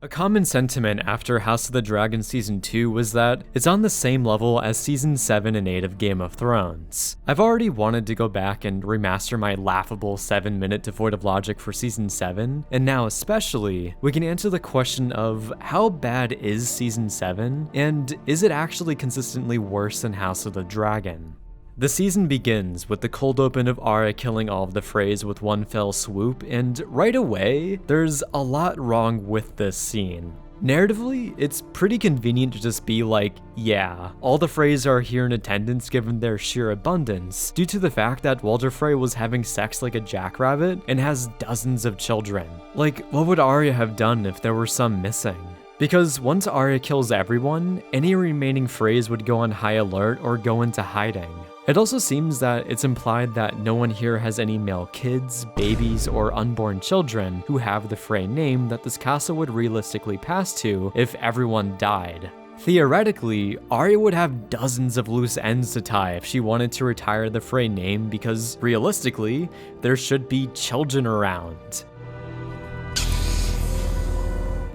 A common sentiment after House of the Dragon Season 2 was that it's on the same level as Season 7 and 8 of Game of Thrones. I've already wanted to go back and remaster my laughable 7-minute Devoid of Logic for Season 7, and now especially, we can answer the question of how bad is Season 7, and is it actually consistently worse than House of the Dragon? The season begins with the cold open of Arya killing all of the Freys with one fell swoop, and right away, there's a lot wrong with this scene. Narratively, it's pretty convenient to just be like, yeah, all the Freys are here in attendance given their sheer abundance, due to the fact that Walder Frey was having sex like a jackrabbit and has dozens of children. Like, what would Arya have done if there were some missing? Because once Arya kills everyone, any remaining Freys would go on high alert or go into hiding. It also seems that it's implied that no one here has any male kids, babies, or unborn children who have the Frey name that this castle would realistically pass to if everyone died. Theoretically, Arya would have dozens of loose ends to tie if she wanted to retire the Frey name because, realistically, there should be children around.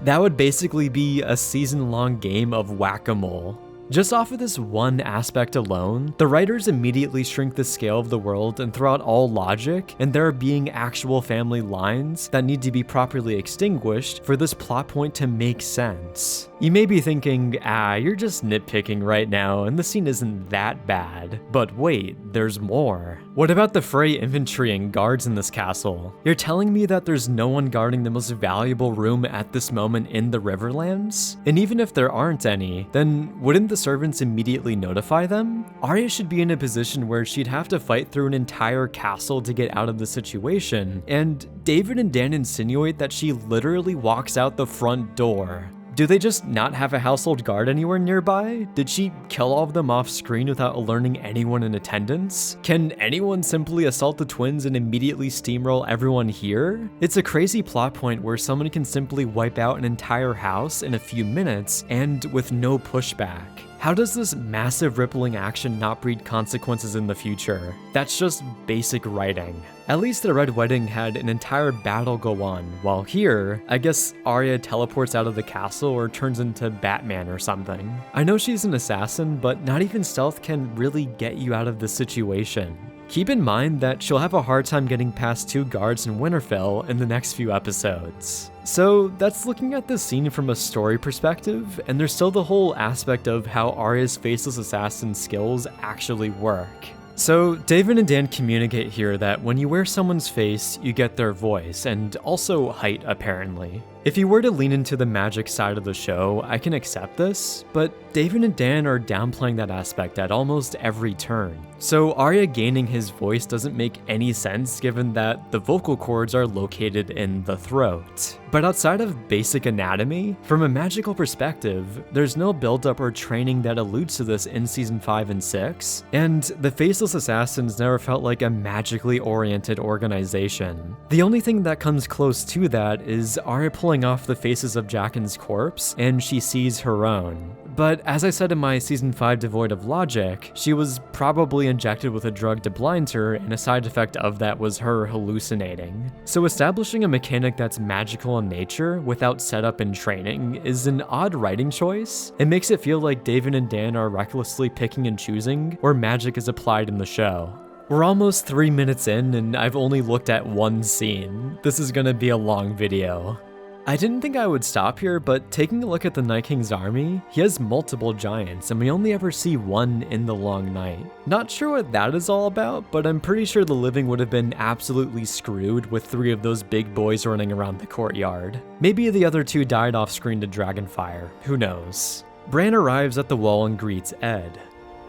That would basically be a season-long game of whack-a-mole. Just off of this one aspect alone, the writers immediately shrink the scale of the world and throw out all logic, and there being actual family lines that need to be properly extinguished for this plot point to make sense. You may be thinking, you're just nitpicking right now and the scene isn't that bad. But wait, there's more. What about the Frey infantry and guards in this castle? You're telling me that there's no one guarding the most valuable room at this moment in the Riverlands? And even if there aren't any, then wouldn't the servants immediately notify them? Arya should be in a position where she'd have to fight through an entire castle to get out of the situation, and David and Dan insinuate that she literally walks out the front door. Do they just not have a household guard anywhere nearby? Did she kill all of them off screen without alerting anyone in attendance? Can anyone simply assault the twins and immediately steamroll everyone here? It's a crazy plot point where someone can simply wipe out an entire house in a few minutes and with no pushback. How does this massive rippling action not breed consequences in the future? That's just basic writing. At least the Red Wedding had an entire battle go on, while here, I guess Arya teleports out of the castle or turns into Batman or something. I know she's an assassin, but not even stealth can really get you out of this situation. Keep in mind that she'll have a hard time getting past 2 guards in Winterfell in the next few episodes. So that's looking at this scene from a story perspective, and there's still the whole aspect of how Arya's faceless assassin skills actually work. So David and Dan communicate here that when you wear someone's face, you get their voice, and also height apparently. If you were to lean into the magic side of the show, I can accept this, but David and Dan are downplaying that aspect at almost every turn. So Arya gaining his voice doesn't make any sense given that the vocal cords are located in the throat. But outside of basic anatomy, from a magical perspective, there's no buildup or training that alludes to this in Season 5 and 6, and the Faceless Assassins never felt like a magically oriented organization. The only thing that comes close to that is Arya pulling off the faces of Jaqen's corpse, and she sees her own. But as I said in my Season 5 Devoid of Logic, she was probably injected with a drug to blind her, and a side effect of that was her hallucinating. So establishing a mechanic that's magical in nature without setup and training is an odd writing choice. It makes it feel like David and Dan are recklessly picking and choosing where magic is applied in the show. We're almost 3 minutes in, and I've only looked at one scene. This is gonna be a long video. I didn't think I would stop here, but taking a look at the Night King's army, he has multiple giants, and we only ever see one in the Long Night. Not sure what that is all about, but I'm pretty sure the living would have been absolutely screwed with 3 of those big boys running around the courtyard. Maybe the other 2 died off screen to Dragonfire, who knows. Bran arrives at the wall and greets Ed.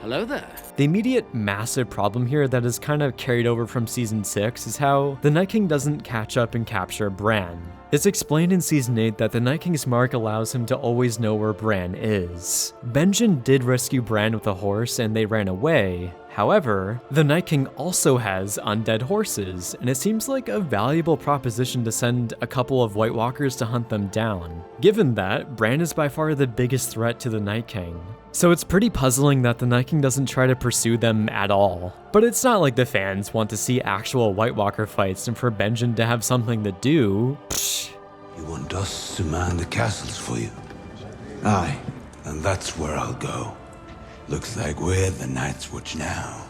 Hello there. The immediate massive problem here that is kind of carried over from Season 6 is how the Night King doesn't catch up and capture Bran. It's explained in Season 8 that the Night King's mark allows him to always know where Bran is. Benjen did rescue Bran with a horse and they ran away. However, the Night King also has undead horses, and it seems like a valuable proposition to send a couple of White Walkers to hunt them down, given that Bran is by far the biggest threat to the Night King. So it's pretty puzzling that the Night King doesn't try to pursue them at all. But it's not like the fans want to see actual White Walker fights, and for Benjen to have something to do, You want us to man the castles for you? Aye, and that's where I'll go. Looks like we're the Night's Watch now.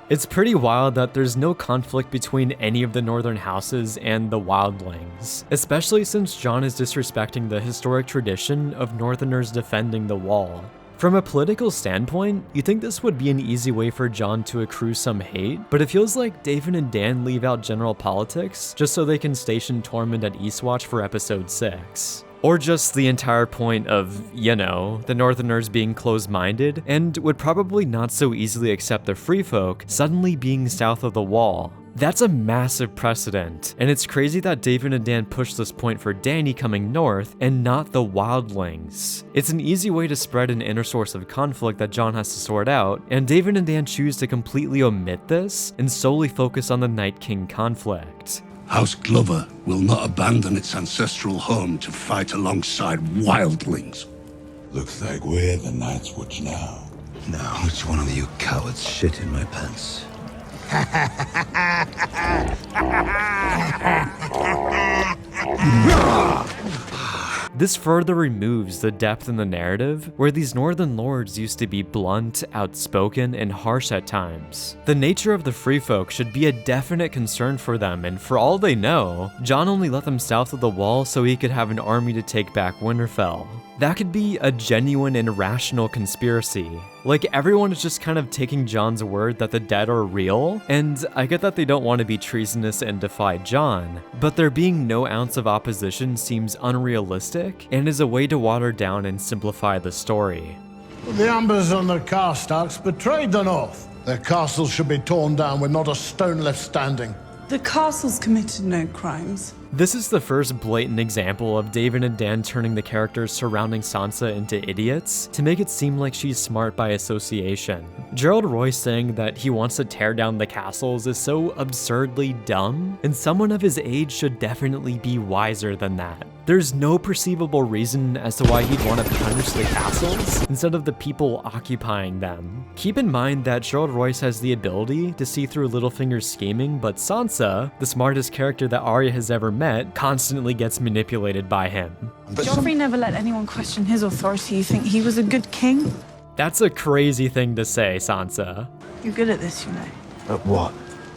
It's pretty wild that there's no conflict between any of the northern houses and the wildlings, especially since Jon is disrespecting the historic tradition of northerners defending the wall. From a political standpoint, you'd think this would be an easy way for Jon to accrue some hate, but it feels like David and Dan leave out general politics just so they can station Tormund at Eastwatch for episode 6. Or just the entire point of, you know, the Northerners being closed-minded and would probably not so easily accept the Free Folk suddenly being south of the Wall. That's a massive precedent, and it's crazy that David and Dan pushed this point for Dany coming north and not the Wildlings. It's an easy way to spread an inner source of conflict that Jon has to sort out, and David and Dan choose to completely omit this and solely focus on the Night King conflict. House Glover will not abandon its ancestral home to fight alongside wildlings. Looks like we're the Night's Watch now. Now, which one of you cowards shit in my pants? This further removes the depth in the narrative, where these northern lords used to be blunt, outspoken, and harsh at times. The nature of the Free Folk should be a definite concern for them, and for all they know, Jon only let them south of the Wall so he could have an army to take back Winterfell. That could be a genuine and rational conspiracy. Like, everyone is just kind of taking Jon's word that the dead are real, and I get that they don't want to be treasonous and defy Jon, but there being no ounce of opposition seems unrealistic and is a way to water down and simplify the story. The Ambers and the Karstarks betrayed the North. Their castles should be torn down with not a stone left standing. The castles committed no crimes. This is the first blatant example of David and Dan turning the characters surrounding Sansa into idiots to make it seem like she's smart by association. Gerald Royce saying that he wants to tear down the castles is so absurdly dumb, and someone of his age should definitely be wiser than that. There's no perceivable reason as to why he'd want to punish the castles instead of the people occupying them. Keep in mind that Gerald Royce has the ability to see through Littlefinger's scheming, but Sansa, the smartest character that Arya has ever met, constantly gets manipulated by him. Joffrey never let anyone question his authority. You think he was a good king? That's a crazy thing to say, Sansa. You're good at this, you know. At what?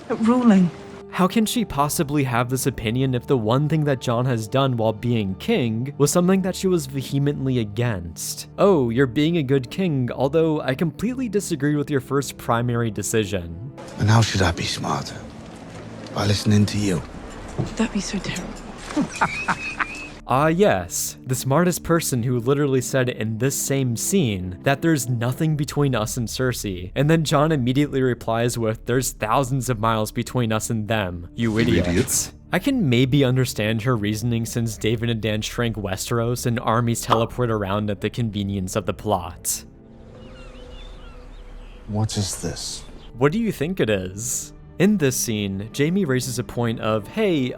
At ruling. How can she possibly have this opinion if the one thing that Jon has done while being king was something that she was vehemently against? Oh, you're being a good king, although I completely disagree with your first primary decision. And how should I be smarter? By listening to you? That'd be so terrible. Yes, the smartest person who literally said in this same scene that there's nothing between us and Cersei, and then Jon immediately replies with, "There's thousands of miles between us and them, you idiots." I can maybe understand her reasoning since David and Dan shrank Westeros and armies teleport around at the convenience of the plot. What is this? What do you think it is? In this scene, Jaime raises a point of, hey,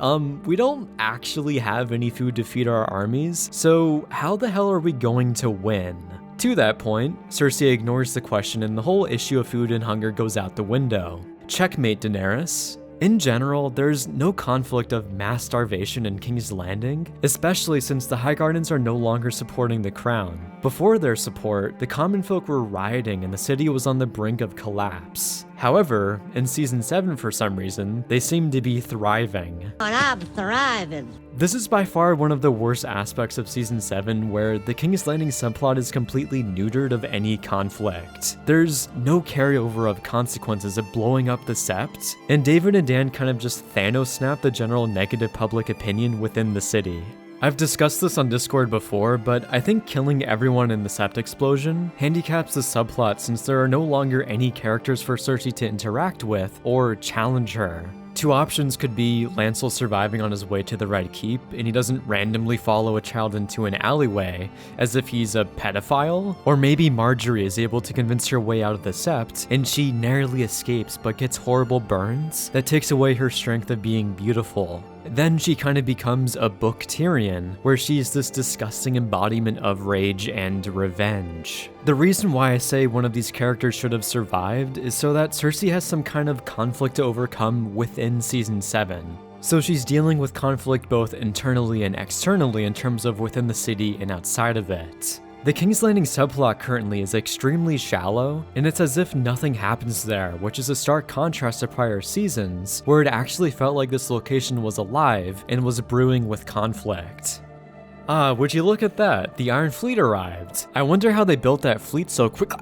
we don't actually have any food to feed our armies, so how the hell are we going to win? To that point, Cersei ignores the question and the whole issue of food and hunger goes out the window. Checkmate, Daenerys. In general, there's no conflict of mass starvation in King's Landing, especially since the Highgardens are no longer supporting the crown. Before their support, the common folk were rioting and the city was on the brink of collapse. However, in Season 7 for some reason, they seem to be thriving. I'm thriving. This is by far one of the worst aspects of Season 7, where the King's Landing subplot is completely neutered of any conflict. There's no carryover of consequences of blowing up the Sept, and David and Dan kind of just Thanos snap the general negative public opinion within the city. I've discussed this on Discord before, but I think killing everyone in the Sept explosion handicaps the subplot since there are no longer any characters for Cersei to interact with or challenge her. Two options could be Lancel surviving on his way to the Red Keep, and he doesn't randomly follow a child into an alleyway as if he's a pedophile, or maybe Marjorie is able to convince her way out of the Sept, and she narrowly escapes but gets horrible burns that takes away her strength of being beautiful. Then she kind of becomes a book Tyrion, where she's this disgusting embodiment of rage and revenge. The reason why I say one of these characters should have survived is so that Cersei has some kind of conflict to overcome within Season 7. So she's dealing with conflict both internally and externally in terms of within the city and outside of it. The King's Landing subplot currently is extremely shallow, and it's as if nothing happens there, which is a stark contrast to prior seasons, where it actually felt like this location was alive and was brewing with conflict. Would you look at that? The Iron Fleet arrived. I wonder how they built that fleet so quick.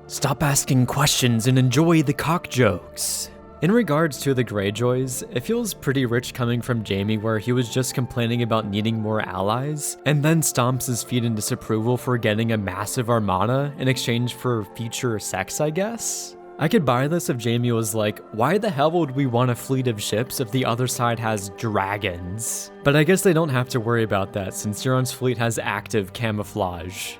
Stop asking questions and enjoy the cock jokes. In regards to the Greyjoys, it feels pretty rich coming from Jaime, where he was just complaining about needing more allies, and then stomps his feet in disapproval for getting a massive armada in exchange for future sex, I guess? I could buy this if Jaime was like, why the hell would we want a fleet of ships if the other side has dragons? But I guess they don't have to worry about that since Euron's fleet has active camouflage.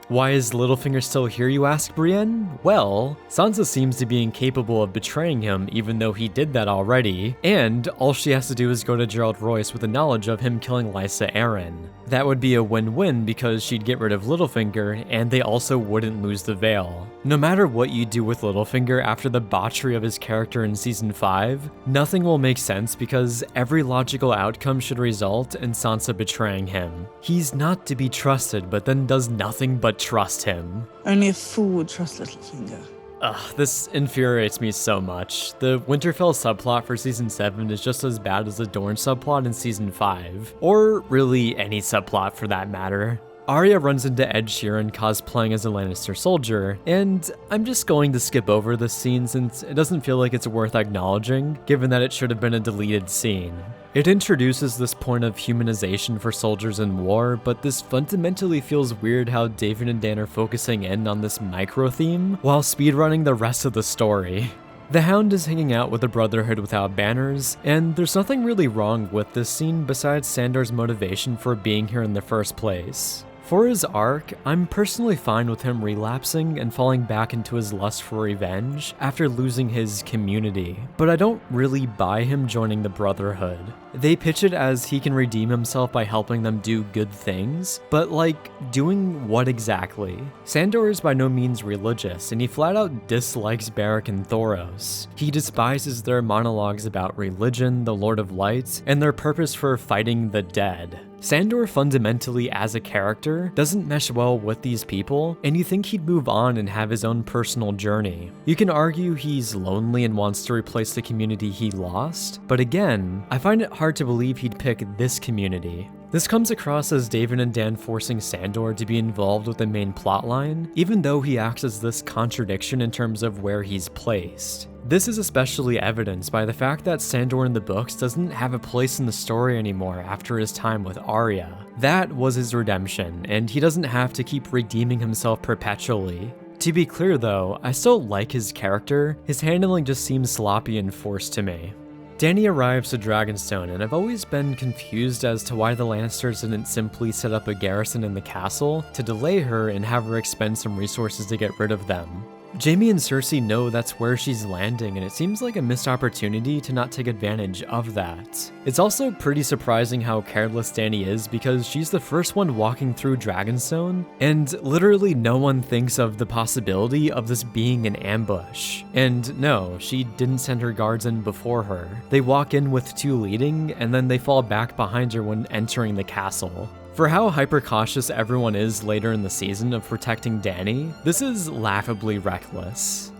Why is Littlefinger still here, you ask, Brienne? Well, Sansa seems to be incapable of betraying him even though he did that already, and all she has to do is go to Gerald Royce with the knowledge of him killing Lysa Arryn. That would be a win-win because she'd get rid of Littlefinger, and they also wouldn't lose the Veil. No matter what you do with Littlefinger after the botchery of his character in Season 5, nothing will make sense because every logical outcome should result in Sansa betraying him. He's not to be trusted, but then does nothing but trust him. Only a fool would trust Littlefinger. Ugh, this infuriates me so much. The Winterfell subplot for Season 7 is just as bad as the Dorne subplot in Season 5. Or really any subplot for that matter. Arya runs into Ed Sheeran cosplaying as a Lannister soldier, and I'm just going to skip over this scene since it doesn't feel like it's worth acknowledging, given that it should have been a deleted scene. It introduces this point of humanization for soldiers in war, but this fundamentally feels weird how David and Dan are focusing in on this micro theme while speedrunning the rest of the story. The Hound is hanging out with the Brotherhood without banners, and there's nothing really wrong with this scene besides Sandor's motivation for being here in the first place. For his arc, I'm personally fine with him relapsing and falling back into his lust for revenge after losing his community, but I don't really buy him joining the Brotherhood. They pitch it as he can redeem himself by helping them do good things, but like, doing what exactly? Sandor is by no means religious, and he flat out dislikes Beric and Thoros. He despises their monologues about religion, the Lord of Light, and their purpose for fighting the dead. Sandor fundamentally as a character doesn't mesh well with these people, and you think he'd move on and have his own personal journey. You can argue he's lonely and wants to replace the community he lost, but again, I find it hard to believe he'd pick this community. This comes across as David and Dan forcing Sandor to be involved with the main plotline, even though he acts as this contradiction in terms of where he's placed. This is especially evidenced by the fact that Sandor in the books doesn't have a place in the story anymore after his time with Arya. That was his redemption, and he doesn't have to keep redeeming himself perpetually. To be clear though, I still like his character, his handling just seems sloppy and forced to me. Dany arrives to Dragonstone, and I've always been confused as to why the Lannisters didn't simply set up a garrison in the castle to delay her and have her expend some resources to get rid of them. Jaime and Cersei know that's where she's landing, and it seems like a missed opportunity to not take advantage of that. It's also pretty surprising how careless Dany is because she's the first one walking through Dragonstone, and literally no one thinks of the possibility of this being an ambush. And no, she didn't send her guards in before her. They walk in with two leading, and then they fall back behind her when entering the castle. For how hyper-cautious everyone is later in the season of protecting Dany, this is laughably reckless.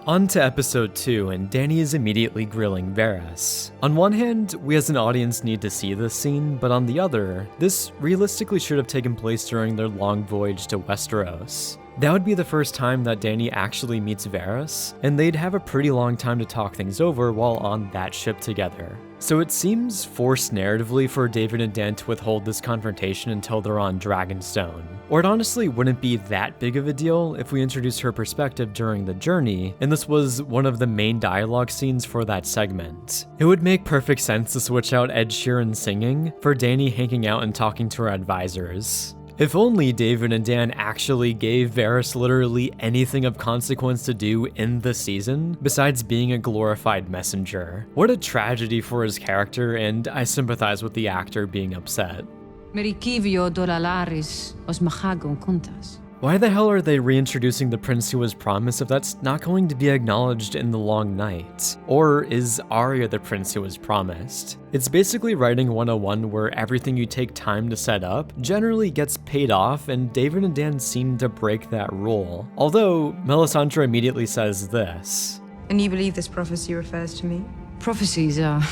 On to episode 2, and Dany is immediately grilling Varys. On one hand, we as an audience need to see this scene, but on the other, this realistically should have taken place during their long voyage to Westeros. That would be the first time that Dany actually meets Varys, and they'd have a pretty long time to talk things over while on that ship together. So it seems forced narratively for David and Dan to withhold this confrontation until they're on Dragonstone. Or it honestly wouldn't be that big of a deal if we introduced her perspective during the journey, and this was one of the main dialogue scenes for that segment. It would make perfect sense to switch out Ed Sheeran singing for Dany hanging out and talking to her advisors. If only David and Dan actually gave Varys literally anything of consequence to do in the season, besides being a glorified messenger. What a tragedy for his character, and I sympathize with the actor being upset. Merikivio dolalaris os machagon contas. Why the hell are they reintroducing the prince who was promised if that's not going to be acknowledged in the Long Night? Or is Arya the prince who was promised? It's basically writing 101 where everything you take time to set up generally gets paid off, and David and Dan seem to break that rule. Although, Melisandre immediately says this. And you believe this prophecy refers to me? Prophecies are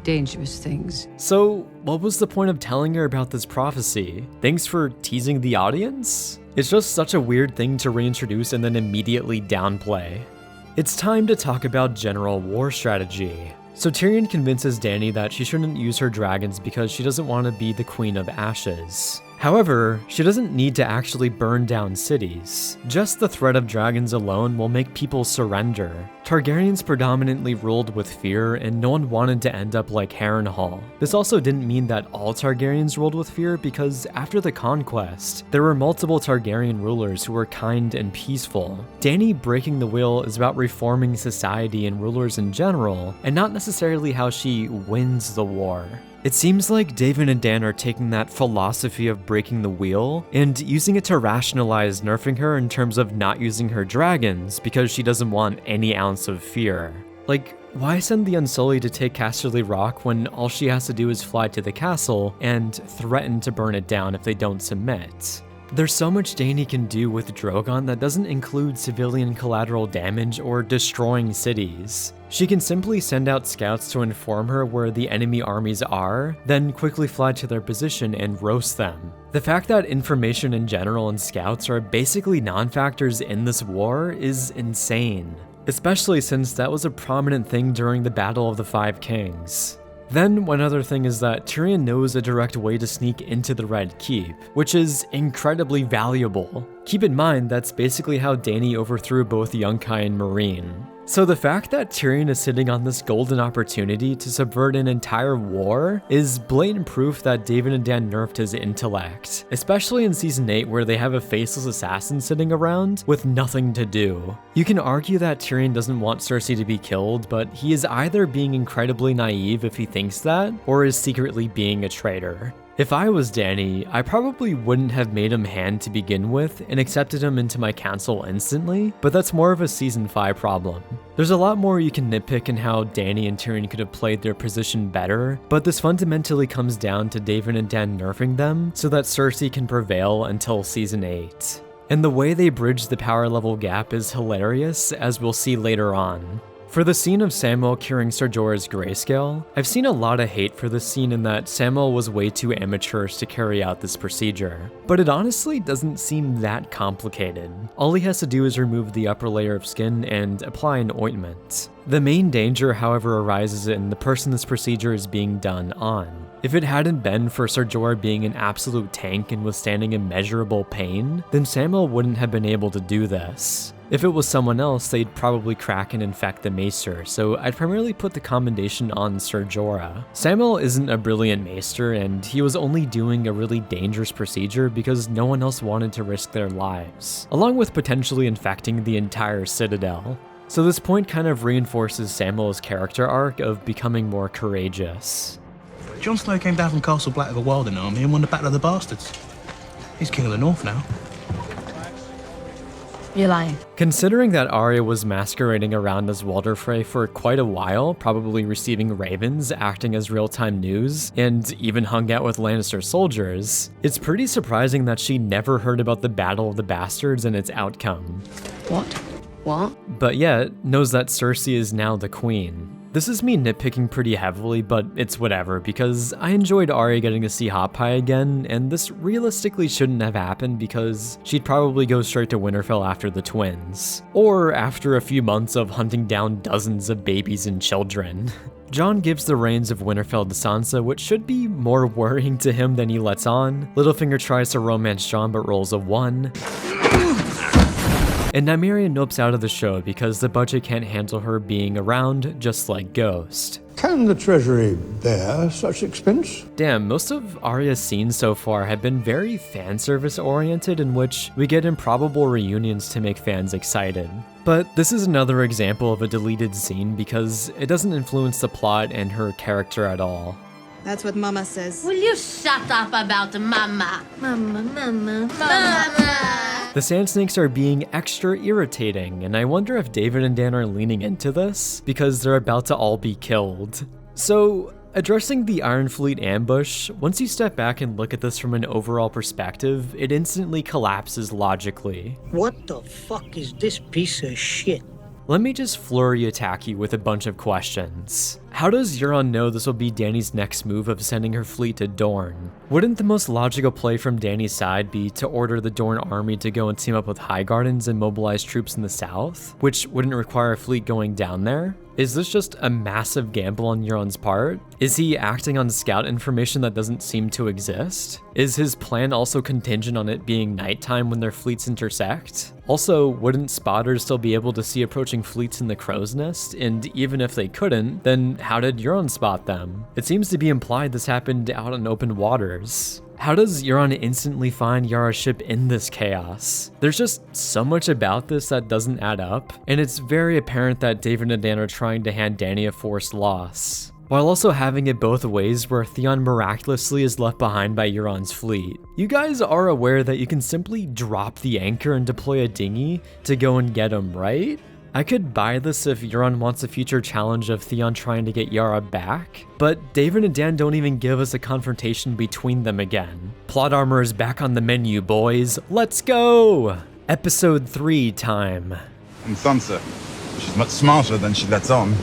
dangerous things. So, what was the point of telling her about this prophecy? Thanks for teasing the audience? It's just such a weird thing to reintroduce and then immediately downplay. It's time to talk about general war strategy. So Tyrion convinces Dany that she shouldn't use her dragons because she doesn't want to be the Queen of Ashes. However, she doesn't need to actually burn down cities. Just the threat of dragons alone will make people surrender. Targaryens predominantly ruled with fear, and no one wanted to end up like Harrenhal. This also didn't mean that all Targaryens ruled with fear, because after the conquest, there were multiple Targaryen rulers who were kind and peaceful. Dany breaking the will is about reforming society and rulers in general, and not necessarily how she wins the war. It seems like David and Dan are taking that philosophy of breaking the wheel and using it to rationalize nerfing her in terms of not using her dragons because she doesn't want any ounce of fear. Like, why send the Unsullied to take Casterly Rock when all she has to do is fly to the castle and threaten to burn it down if they don't submit? There's so much Dany can do with Drogon that doesn't include civilian collateral damage or destroying cities. She can simply send out scouts to inform her where the enemy armies are, then quickly fly to their position and roast them. The fact that information in general and scouts are basically non-factors in this war is insane, especially since that was a prominent thing during the Battle of the Five Kings. Then one other thing is that Tyrion knows a direct way to sneak into the Red Keep, which is incredibly valuable. Keep in mind that's basically how Dany overthrew both Yunkai and Meereen. So the fact that Tyrion is sitting on this golden opportunity to subvert an entire war is blatant proof that David and Dan nerfed his intellect, especially in Season 8 where they have a faceless assassin sitting around with nothing to do. You can argue that Tyrion doesn't want Cersei to be killed, but he is either being incredibly naive if he thinks that, or is secretly being a traitor. If I was Dany, I probably wouldn't have made him hand to begin with and accepted him into my council instantly, but that's more of a Season 5 problem. There's a lot more you can nitpick in how Dany and Tyrion could have played their position better, but this fundamentally comes down to David and Dan nerfing them so that Cersei can prevail until Season 8. And the way they bridge the power level gap is hilarious, as we'll see later on. For the scene of Samwell curing Ser Jorah's grayscale, I've seen a lot of hate for this scene in that Samwell was way too amateurish to carry out this procedure. But it honestly doesn't seem that complicated. All he has to do is remove the upper layer of skin and apply an ointment. The main danger, however, arises in the person this procedure is being done on. If it hadn't been for Ser Jorah being an absolute tank and withstanding immeasurable pain, then Samwell wouldn't have been able to do this. If it was someone else, they'd probably crack and infect the maester, so I'd primarily put the commendation on Ser Jorah. Samwell isn't a brilliant maester, and he was only doing a really dangerous procedure because no one else wanted to risk their lives, along with potentially infecting the entire citadel. So this point kind of reinforces Samwell's character arc of becoming more courageous. Jon Snow came down from Castle Black with a Wilding army and won the Battle of the Bastards. He's king of the North now. You're lying. Considering that Arya was masquerading around as Walder Frey for quite a while, probably receiving ravens, acting as real-time news, and even hung out with Lannister soldiers, it's pretty surprising that she never heard about the Battle of the Bastards and its outcome. What? But yet, knows that Cersei is now the queen. This is me nitpicking pretty heavily, but it's whatever, because I enjoyed Arya getting to see Hot Pie again, and this realistically shouldn't have happened because she'd probably go straight to Winterfell after the twins. Or after a few months of hunting down dozens of babies and children. Jon gives the reins of Winterfell to Sansa, which should be more worrying to him than he lets on. Littlefinger tries to romance Jon but rolls a 1. And Nymeria nopes out of the show because the budget can't handle her being around, just like Ghost. Can the Treasury bear such expense? Damn, most of Arya's scenes so far have been very fan service oriented, in which we get improbable reunions to make fans excited. But this is another example of a deleted scene because it doesn't influence the plot and her character at all. That's what Mama says. Will you shut up about Mama? Mama. The Sand Snakes are being extra irritating, and I wonder if David and Dan are leaning into this because they're about to all be killed. So, addressing the Iron Fleet ambush, once you step back and look at this from an overall perspective, it instantly collapses logically. What the fuck is this piece of shit? Let me just flurry attack you with a bunch of questions. How does Euron know this will be Dany's next move of sending her fleet to Dorne? Wouldn't the most logical play from Dany's side be to order the Dorne army to go and team up with Highgardens and mobilize troops in the south, which wouldn't require a fleet going down there? Is this just a massive gamble on Euron's part? Is he acting on scout information that doesn't seem to exist? Is his plan also contingent on it being nighttime when their fleets intersect? Also, wouldn't spotters still be able to see approaching fleets in the Crow's Nest? And even if they couldn't, then how did Euron spot them? It seems to be implied this happened out in open waters. How does Euron instantly find Yara's ship in this chaos? There's just so much about this that doesn't add up, and it's very apparent that David and Dan are trying to hand Dany a forced loss, while also having it both ways where Theon miraculously is left behind by Euron's fleet. You guys are aware that you can simply drop the anchor and deploy a dinghy to go and get him, right? I could buy this if Euron wants a future challenge of Theon trying to get Yara back, but David and Dan don't even give us a confrontation between them again. Plot armor is back on the menu, boys. Let's go! Episode 3 time. And Sansa, she's much smarter than she lets on.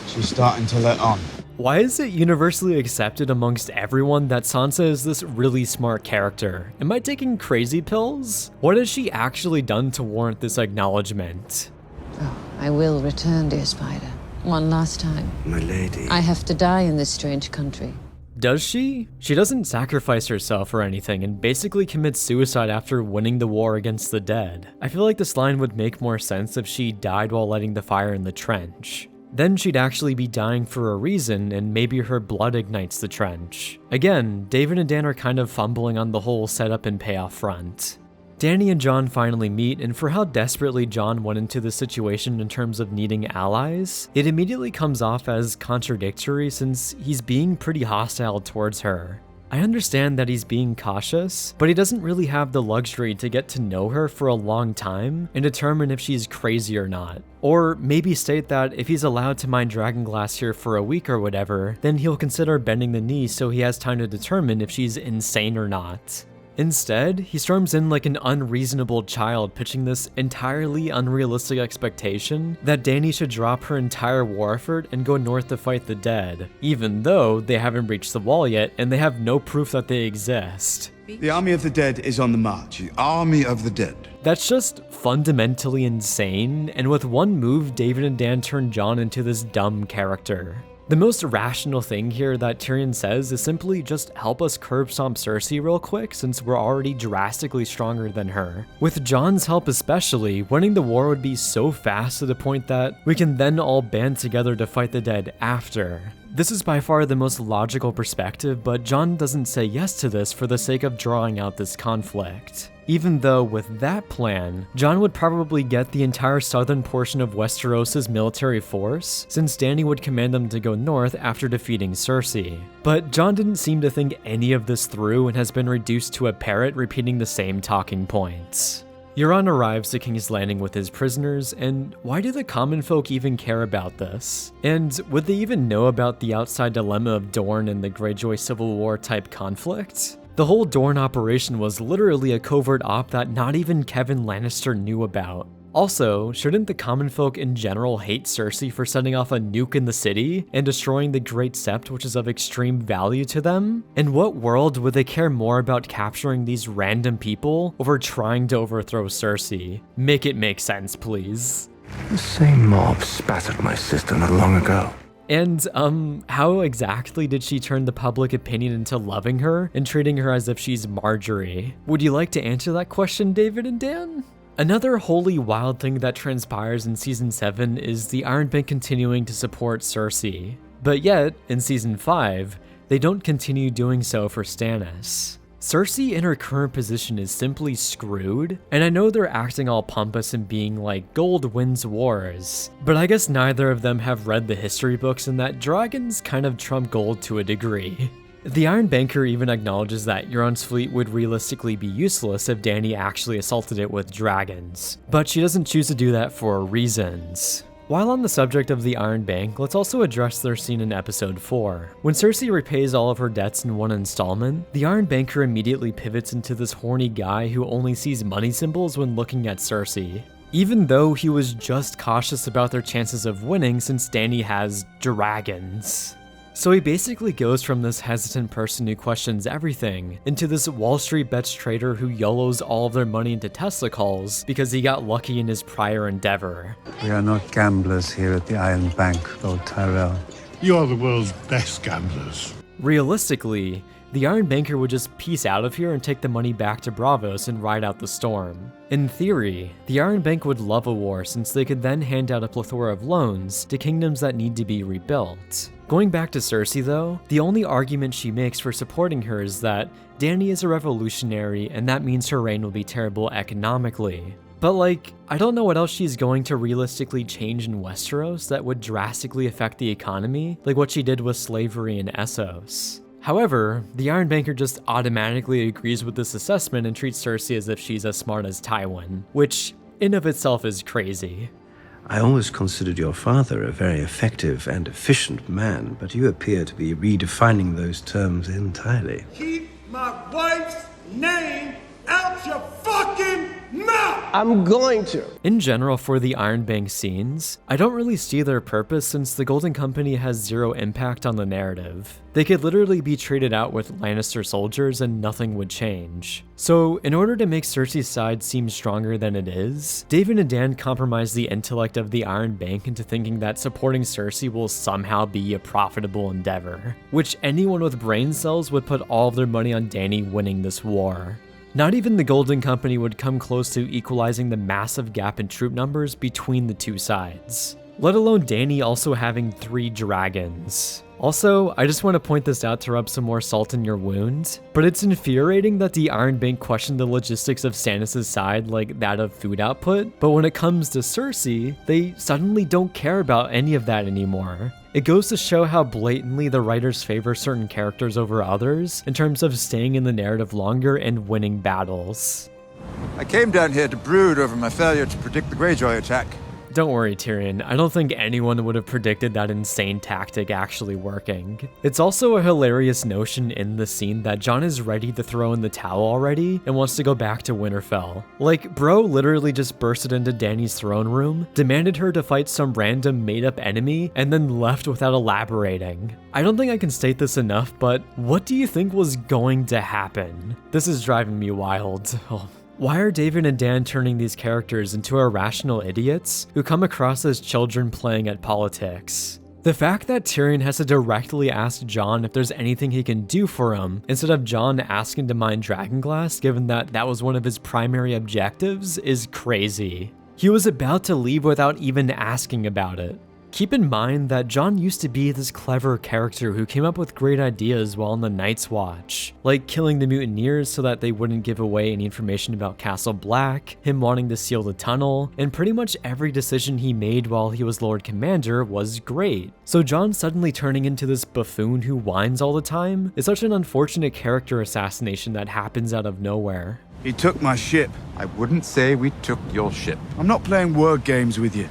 She's starting to let on. Why is it universally accepted amongst everyone that Sansa is this really smart character? Am I taking crazy pills? What has she actually done to warrant this acknowledgement? Oh, I will return, dear Spider. One last time. My lady. I have to die in this strange country. Does she? She doesn't sacrifice herself or anything and basically commits suicide after winning the war against the dead. I feel like this line would make more sense if she died while lighting the fire in the trench. Then she'd actually be dying for a reason, and maybe her blood ignites the trench. Again, David and Dan are kind of fumbling on the whole setup and payoff front. Dany and Jon finally meet, and for how desperately Jon went into the situation in terms of needing allies, it immediately comes off as contradictory since he's being pretty hostile towards her. I understand that he's being cautious, but he doesn't really have the luxury to get to know her for a long time and determine if she's crazy or not. Or maybe state that if he's allowed to mine Dragonglass here for a week or whatever, then he'll consider bending the knee so he has time to determine if she's insane or not. Instead, he storms in like an unreasonable child, pitching this entirely unrealistic expectation that Dany should drop her entire war effort and go north to fight the dead, even though they haven't reached the wall yet and they have no proof that they exist. The army of the dead is on the march. The army of the dead. That's just fundamentally insane, and with one move, David and Dan turn Jon into this dumb character. The most rational thing here that Tyrion says is simply just help us curb stomp Cersei real quick since we're already drastically stronger than her. With Jon's help especially, winning the war would be so fast to the point that we can then all band together to fight the dead after. This is by far the most logical perspective, but Jon doesn't say yes to this for the sake of drawing out this conflict. Even though with that plan, Jon would probably get the entire southern portion of Westeros' military force, since Dany would command them to go north after defeating Cersei. But Jon didn't seem to think any of this through and has been reduced to a parrot repeating the same talking points. Euron arrives to King's Landing with his prisoners, and why do the common folk even care about this? And would they even know about the outside dilemma of Dorne and the Greyjoy Civil War type conflict? The whole Dorne operation was literally a covert op that not even Kevin Lannister knew about. Also, shouldn't the common folk in general hate Cersei for setting off a nuke in the city and destroying the Great Sept, which is of extreme value to them? In what world would they care more about capturing these random people over trying to overthrow Cersei? Make it make sense, please. The same mob spat at my sister not long ago. And, how exactly did she turn the public opinion into loving her and treating her as if she's Marjorie? Would you like to answer that question, David and Dan? Another wholly wild thing that transpires in Season 7 is the Iron Bank continuing to support Cersei. But yet, in Season 5, they don't continue doing so for Stannis. Cersei in her current position is simply screwed, and I know they're acting all pompous and being like gold wins wars, but I guess neither of them have read the history books and that dragons kind of trump gold to a degree. The Iron Banker even acknowledges that Euron's fleet would realistically be useless if Dany actually assaulted it with dragons, but she doesn't choose to do that for reasons. While on the subject of the Iron Bank, let's also address their scene in episode 4. When Cersei repays all of her debts in one installment, the Iron Banker immediately pivots into this horny guy who only sees money symbols when looking at Cersei, even though he was just cautious about their chances of winning since Dany has dragons. So he basically goes from this hesitant person who questions everything into this Wall Street bets trader who YOLOs all of their money into Tesla calls because he got lucky in his prior endeavor. We are not gamblers here at the Iron Bank, Lord Tyrell. You are the world's best gamblers. Realistically, the Iron Banker would just peace out of here and take the money back to Braavos and ride out the storm. In theory, the Iron Bank would love a war since they could then hand out a plethora of loans to kingdoms that need to be rebuilt. Going back to Cersei though, the only argument she makes for supporting her is that Dany is a revolutionary and that means her reign will be terrible economically. But like, I don't know what else she's going to realistically change in Westeros that would drastically affect the economy, like what she did with slavery in Essos. However, the Iron Banker just automatically agrees with this assessment and treats Cersei as if she's as smart as Tywin, which in of itself is crazy. I always considered your father a very effective and efficient man, but you appear to be redefining those terms entirely. Keep my wife's name out your fucking mouth! I'm going to. In general, for the Iron Bank scenes, I don't really see their purpose since the Golden Company has zero impact on the narrative. They could literally be traded out with Lannister soldiers and nothing would change. So, in order to make Cersei's side seem stronger than it is, David and Dan compromise the intellect of the Iron Bank into thinking that supporting Cersei will somehow be a profitable endeavor, which anyone with brain cells would put all of their money on Dany winning this war. Not even the Golden Company would come close to equalizing the massive gap in troop numbers between the two sides, let alone Dany also having 3 dragons. Also, I just want to point this out to rub some more salt in your wound, but it's infuriating that the Iron Bank questioned the logistics of Stannis' side like that of food output, but when it comes to Cersei, they suddenly don't care about any of that anymore. It goes to show how blatantly the writers favor certain characters over others in terms of staying in the narrative longer and winning battles. I came down here to brood over my failure to predict the Greyjoy attack. Don't worry, Tyrion, I don't think anyone would have predicted that insane tactic actually working. It's also a hilarious notion in the scene that Jon is ready to throw in the towel already and wants to go back to Winterfell. Like, bro literally just bursted into Dany's throne room, demanded her to fight some random made-up enemy, and then left without elaborating. I don't think I can state this enough, but what do you think was going to happen? This is driving me wild. Oh. Why are David and Dan turning these characters into irrational idiots who come across as children playing at politics? The fact that Tyrion has to directly ask Jon if there's anything he can do for him, instead of Jon asking to mine Dragonglass given that that was one of his primary objectives, is crazy. He was about to leave without even asking about it. Keep in mind that Jon used to be this clever character who came up with great ideas while on the Night's Watch, like killing the mutineers so that they wouldn't give away any information about Castle Black, him wanting to seal the tunnel, and pretty much every decision he made while he was Lord Commander was great. So Jon suddenly turning into this buffoon who whines all the time is such an unfortunate character assassination that happens out of nowhere. He took my ship. I wouldn't say we took your ship. I'm not playing word games with you.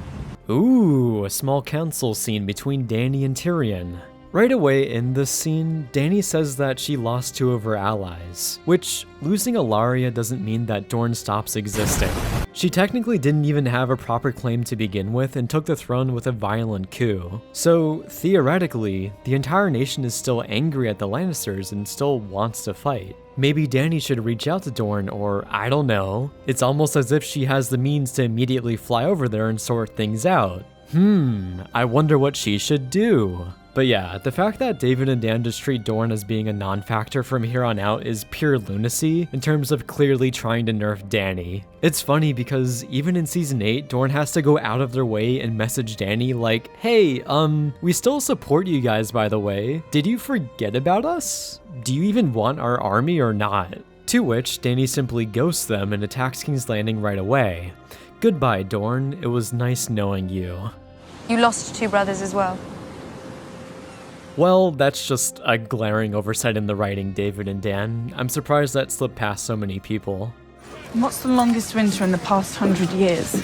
Ooh, a small council scene between Dany and Tyrion. Right away in this scene, Dany says that she lost 2 of her allies, which losing Ilaria doesn't mean that Dorne stops existing. She technically didn't even have a proper claim to begin with and took the throne with a violent coup. So theoretically, the entire nation is still angry at the Lannisters and still wants to fight. Maybe Dany should reach out to Dorne, or I don't know. It's almost as if she has the means to immediately fly over there and sort things out. I wonder what she should do. But yeah, the fact that David and Dan just treat Dorn as being a non-factor from here on out is pure lunacy in terms of clearly trying to nerf Dany. It's funny because even in season 8, Dorn has to go out of their way and message Dany like, hey, we still support you guys by the way. Did you forget about us? Do you even want our army or not? To which Dany simply ghosts them and attacks King's Landing right away. Goodbye, Dorn. It was nice knowing you. You lost 2 brothers as well. Well, that's just a glaring oversight in the writing, David and Dan. I'm surprised that slipped past so many people. What's the longest winter in the past 100 years?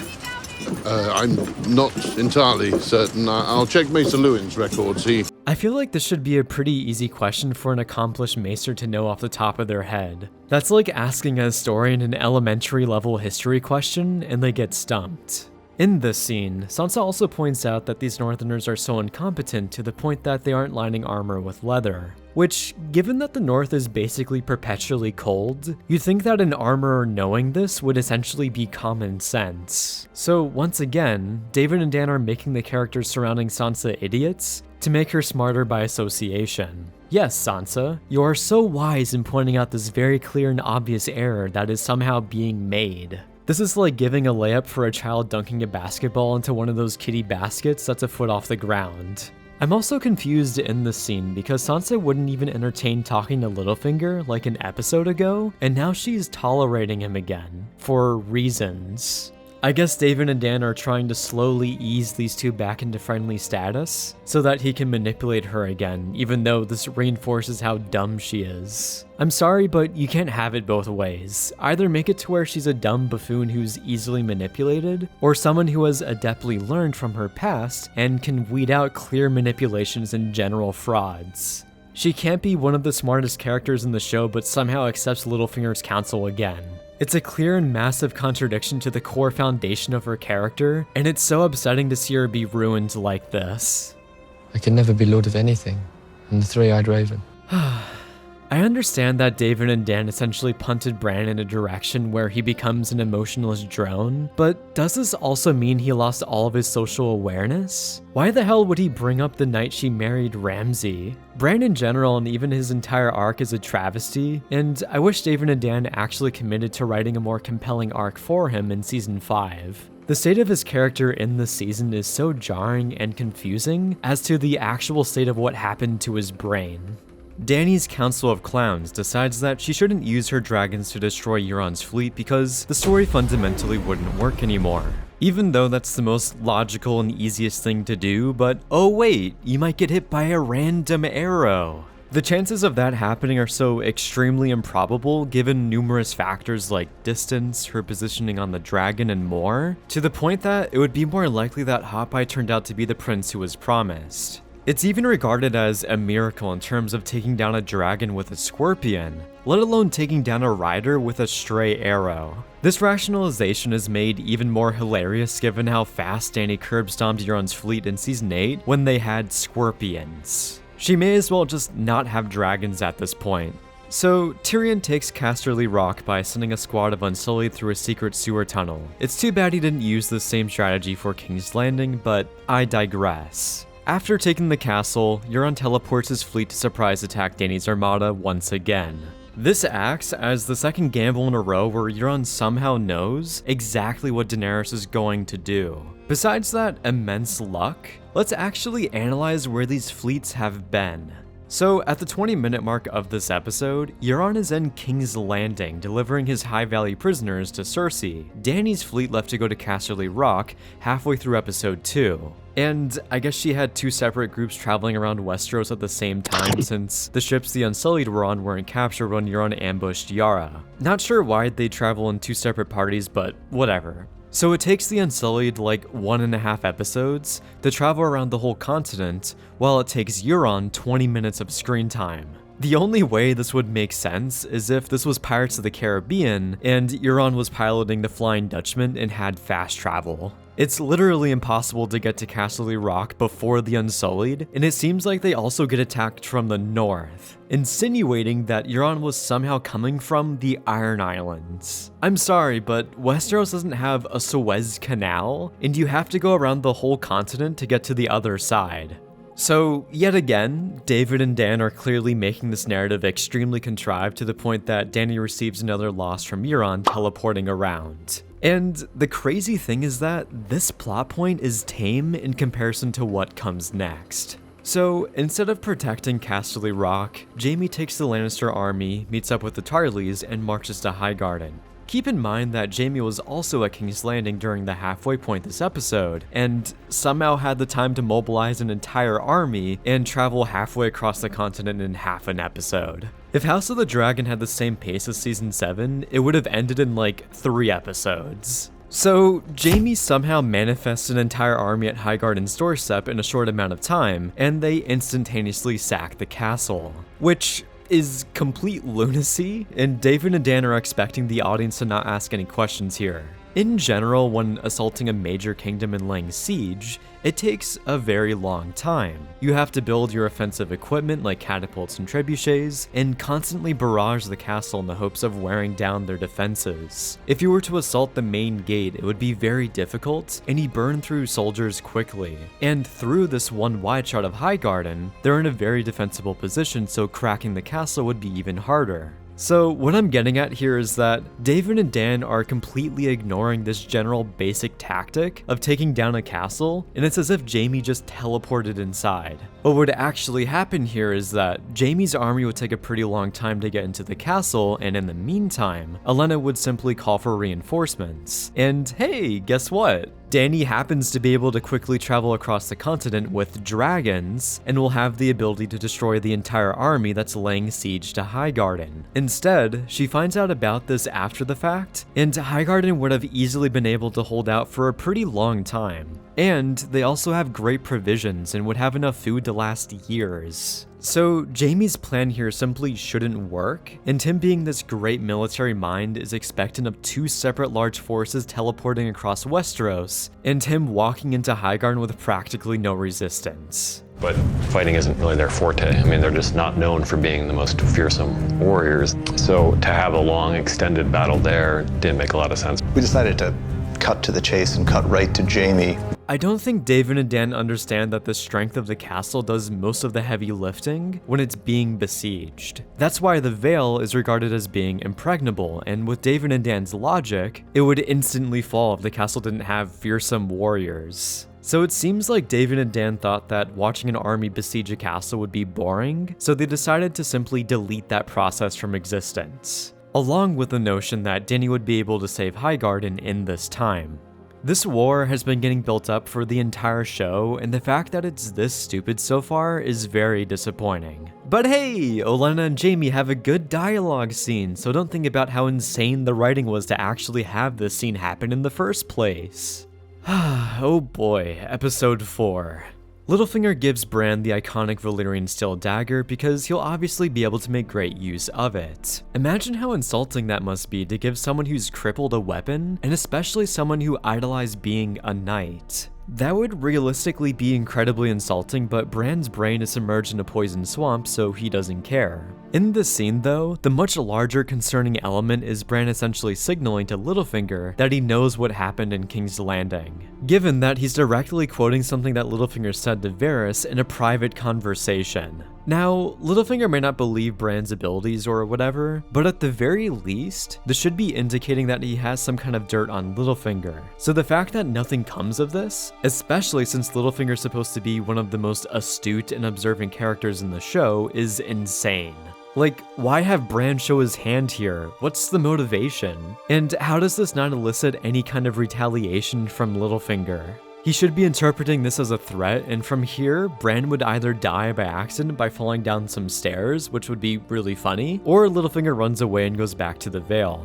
I'm not entirely certain. I'll check Maester Lewin's records. I feel like this should be a pretty easy question for an accomplished maester to know off the top of their head. That's like asking a historian an elementary level history question and they get stumped. In this scene, Sansa also points out that these Northerners are so incompetent to the point that they aren't lining armor with leather. Which, given that the North is basically perpetually cold, you'd think that an armorer knowing this would essentially be common sense. So once again, David and Dan are making the characters surrounding Sansa idiots to make her smarter by association. Yes, Sansa, you are so wise in pointing out this very clear and obvious error that is somehow being made. This is like giving a layup for a child dunking a basketball into one of those kiddie baskets that's a foot off the ground. I'm also confused in this scene because Sansa wouldn't even entertain talking to Littlefinger like an episode ago, and now she's tolerating him again, for reasons. I guess David and Dan are trying to slowly ease these two back into friendly status so that he can manipulate her again, even though this reinforces how dumb she is. I'm sorry, but you can't have it both ways. Either make it to where she's a dumb buffoon who's easily manipulated, or someone who has adeptly learned from her past and can weed out clear manipulations and general frauds. She can't be one of the smartest characters in the show but somehow accepts Littlefinger's counsel again. It's a clear and massive contradiction to the core foundation of her character, and it's so upsetting to see her be ruined like this. I can never be lord of anything. I'm the three-eyed raven. I understand that David and Dan essentially punted Bran in a direction where he becomes an emotionless drone, but does this also mean he lost all of his social awareness? Why the hell would he bring up the night she married Ramsay? Bran in general and even his entire arc is a travesty, and I wish David and Dan actually committed to writing a more compelling arc for him in season 5. The state of his character in this season is so jarring and confusing as to the actual state of what happened to his brain. Dany's Council of Clowns decides that she shouldn't use her dragons to destroy Euron's fleet because the story fundamentally wouldn't work anymore. Even though that's the most logical and easiest thing to do, but oh wait, you might get hit by a random arrow. The chances of that happening are so extremely improbable given numerous factors like distance, her positioning on the dragon, and more, to the point that it would be more likely that Hot Pie turned out to be the prince who was promised. It's even regarded as a miracle in terms of taking down a dragon with a scorpion, let alone taking down a rider with a stray arrow. This rationalization is made even more hilarious given how fast Dany curb-stomped Euron's fleet in season 8 when they had scorpions. She may as well just not have dragons at this point. So, Tyrion takes Casterly Rock by sending a squad of Unsullied through a secret sewer tunnel. It's too bad he didn't use the same strategy for King's Landing, but I digress. After taking the castle, Euron teleports his fleet to surprise attack Dany's armada once again. This acts as the second gamble in a row where Euron somehow knows exactly what Daenerys is going to do. Besides that immense luck, let's actually analyze where these fleets have been. So, at the 20-minute mark of this episode, Euron is in King's Landing, delivering his High Valley prisoners to Cersei. Dany's fleet left to go to Casterly Rock halfway through episode 2. And I guess she had two separate groups traveling around Westeros at the same time since the ships the Unsullied were on weren't captured when Euron ambushed Yara. Not sure why they travel in two separate parties, but whatever. So it takes the Unsullied like 1.5 episodes to travel around the whole continent, while it takes Euron 20 minutes of screen time. The only way this would make sense is if this was Pirates of the Caribbean and Euron was piloting the Flying Dutchman and had fast travel. It's literally impossible to get to Casterly Rock before the Unsullied, and it seems like they also get attacked from the north, insinuating that Euron was somehow coming from the Iron Islands. I'm sorry, but Westeros doesn't have a Suez Canal, and you have to go around the whole continent to get to the other side. So, yet again, David and Dan are clearly making this narrative extremely contrived to the point that Dany receives another loss from Euron teleporting around. And the crazy thing is that this plot point is tame in comparison to what comes next. So, instead of protecting Casterly Rock, Jaime takes the Lannister army, meets up with the Tarleys, and marches to Highgarden. Keep in mind that Jaime was also at King's Landing during the halfway point this episode, and somehow had the time to mobilize an entire army and travel halfway across the continent in half an episode. If House of the Dragon had the same pace as Season 7, it would have ended in like 3 episodes. So, Jaime somehow manifests an entire army at Highgarden's doorstep in a short amount of time, and they instantaneously sack the castle, which is complete lunacy, and David and Dan are expecting the audience to not ask any questions here. In general, when assaulting a major kingdom and laying siege, it takes a very long time. You have to build your offensive equipment like catapults and trebuchets, and constantly barrage the castle in the hopes of wearing down their defenses. If you were to assault the main gate, it would be very difficult, and you burn through soldiers quickly. And through this one wide shot of Highgarden, they're in a very defensible position, so cracking the castle would be even harder. So what I'm getting at here is that David and Dan are completely ignoring this general basic tactic of taking down a castle, and it's as if Jaime just teleported inside. What would actually happen here is that Jaime's army would take a pretty long time to get into the castle, and in the meantime, Olenna would simply call for reinforcements. And hey, guess what? Dany happens to be able to quickly travel across the continent with dragons, and will have the ability to destroy the entire army that's laying siege to Highgarden. Instead, she finds out about this after the fact, and Highgarden would have easily been able to hold out for a pretty long time. And they also have great provisions and would have enough food to last years. So Jaime's plan here simply shouldn't work, and him being this great military mind is expectant of 2 separate large forces teleporting across Westeros, and him walking into Highgarden with practically no resistance. But fighting isn't really their forte. I mean, they're just not known for being the most fearsome warriors. So to have a long extended battle there didn't make a lot of sense. We decided to cut to the chase and cut right to Jaime. I don't think David and Dan understand that the strength of the castle does most of the heavy lifting when it's being besieged. That's why the Vale is regarded as being impregnable, and with David and Dan's logic, it would instantly fall if the castle didn't have fearsome warriors. So it seems like David and Dan thought that watching an army besiege a castle would be boring, so they decided to simply delete that process from existence, along with the notion that Dany would be able to save Highgarden in this time. This war has been getting built up for the entire show, and the fact that it's this stupid so far is very disappointing. But hey, Olenna and Jaime have a good dialogue scene, so don't think about how insane the writing was to actually have this scene happen in the first place. Oh boy, episode 4. Littlefinger gives Bran the iconic Valyrian steel dagger because he'll obviously be able to make great use of it. Imagine how insulting that must be to give someone who's crippled a weapon, and especially someone who idolized being a knight. That would realistically be incredibly insulting, but Bran's brain is submerged in a poison swamp, so he doesn't care. In this scene though, the much larger concerning element is Bran essentially signaling to Littlefinger that he knows what happened in King's Landing, given that he's directly quoting something that Littlefinger said to Varys in a private conversation. Now, Littlefinger may not believe Bran's abilities or whatever, but at the very least, this should be indicating that he has some kind of dirt on Littlefinger. So the fact that nothing comes of this, especially since Littlefinger's supposed to be one of the most astute and observant characters in the show, is insane. Like, why have Bran show his hand here? What's the motivation? And how does this not elicit any kind of retaliation from Littlefinger? He should be interpreting this as a threat, and from here, Bran would either die by accident by falling down some stairs, which would be really funny, or Littlefinger runs away and goes back to the Vale.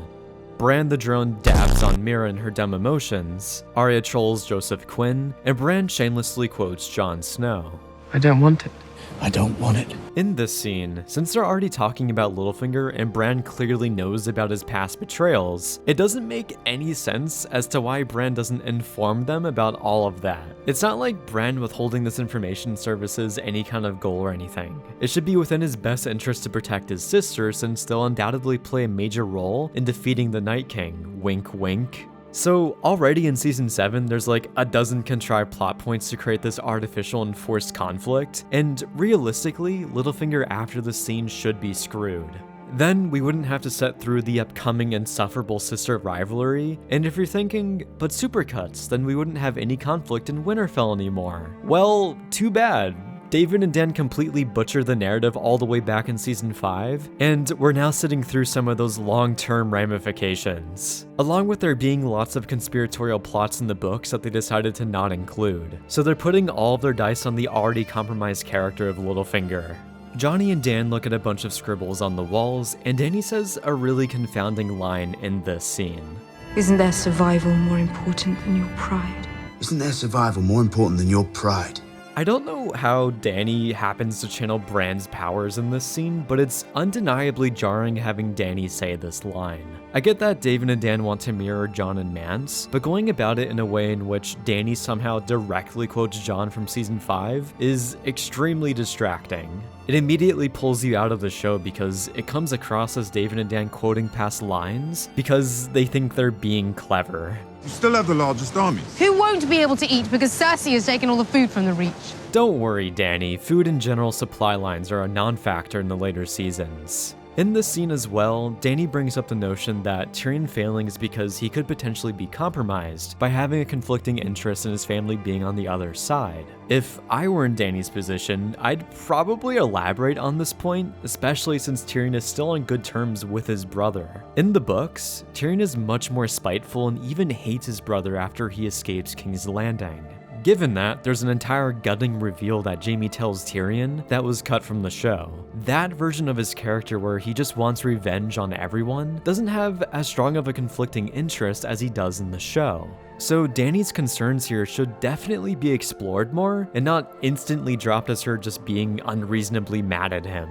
Bran the drone dabs on Mira and her dumb emotions, Arya trolls Joseph Quinn, and Bran shamelessly quotes Jon Snow. I don't want it. I don't want it. In this scene, since they're already talking about Littlefinger and Bran clearly knows about his past betrayals, it doesn't make any sense as to why Bran doesn't inform them about all of that. It's not like Bran withholding this information services any kind of goal or anything. It should be within his best interest to protect his sister, since they'll undoubtedly play a major role in defeating the Night King. Wink wink. So already in season 7, there's like a dozen contrived plot points to create this artificial and forced conflict, and realistically, Littlefinger after this scene should be screwed. Then we wouldn't have to set through the upcoming insufferable sister rivalry, and if you're thinking, but Supercuts, then we wouldn't have any conflict in Winterfell anymore. Well, too bad. David and Dan completely butchered the narrative all the way back in season 5, and we're now sitting through some of those long-term ramifications. Along with there being lots of conspiratorial plots in the books that they decided to not include. So they're putting all of their dice on the already compromised character of Littlefinger. Johnny and Dan look at a bunch of scribbles on the walls, and Danny says a really confounding line in this scene. Isn't their survival more important than your pride? Isn't their survival more important than your pride? I don't know how Danny happens to channel Bran's powers in this scene, but it's undeniably jarring having Danny say this line. I get that David and Dan want to mirror Jon and Mance, but going about it in a way in which Danny somehow directly quotes Jon from season 5 is extremely distracting. It immediately pulls you out of the show because it comes across as David and Dan quoting past lines because they think they're being clever. You still have the largest armies. Who won't be able to eat because Cersei has taken all the food from the Reach? Don't worry, Danny. Food and general supply lines are a non-factor in the later seasons. In this scene as well, Danny brings up the notion that Tyrion failing is because he could potentially be compromised by having a conflicting interest in his family being on the other side. If I were in Danny's position, I'd probably elaborate on this point, especially since Tyrion is still on good terms with his brother. In the books, Tyrion is much more spiteful and even hates his brother after he escapes King's Landing. Given that, there's an entire gutting reveal that Jaime tells Tyrion that was cut from the show. That version of his character where he just wants revenge on everyone doesn't have as strong of a conflicting interest as he does in the show. So Danny's concerns here should definitely be explored more and not instantly dropped as her just being unreasonably mad at him.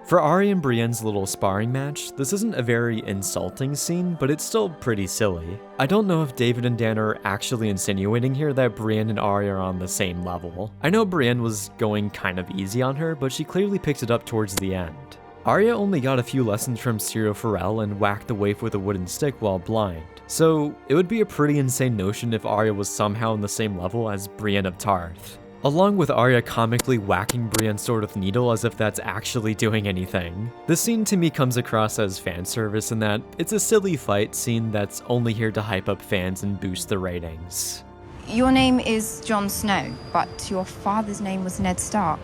For Arya and Brienne's little sparring match, this isn't a very insulting scene, but it's still pretty silly. I don't know if David and Dan are actually insinuating here that Brienne and Arya are on the same level. I know Brienne was going kind of easy on her, but she clearly picked it up towards the end. Arya only got a few lessons from Syrio Forel and whacked the waif with a wooden stick while blind, so it would be a pretty insane notion if Arya was somehow on the same level as Brienne of Tarth. Along with Arya comically whacking Brienne's sword with needle as if that's actually doing anything. This scene to me comes across as fan service in that it's a silly fight scene that's only here to hype up fans and boost the ratings. Your name is Jon Snow, but your father's name was Ned Stark.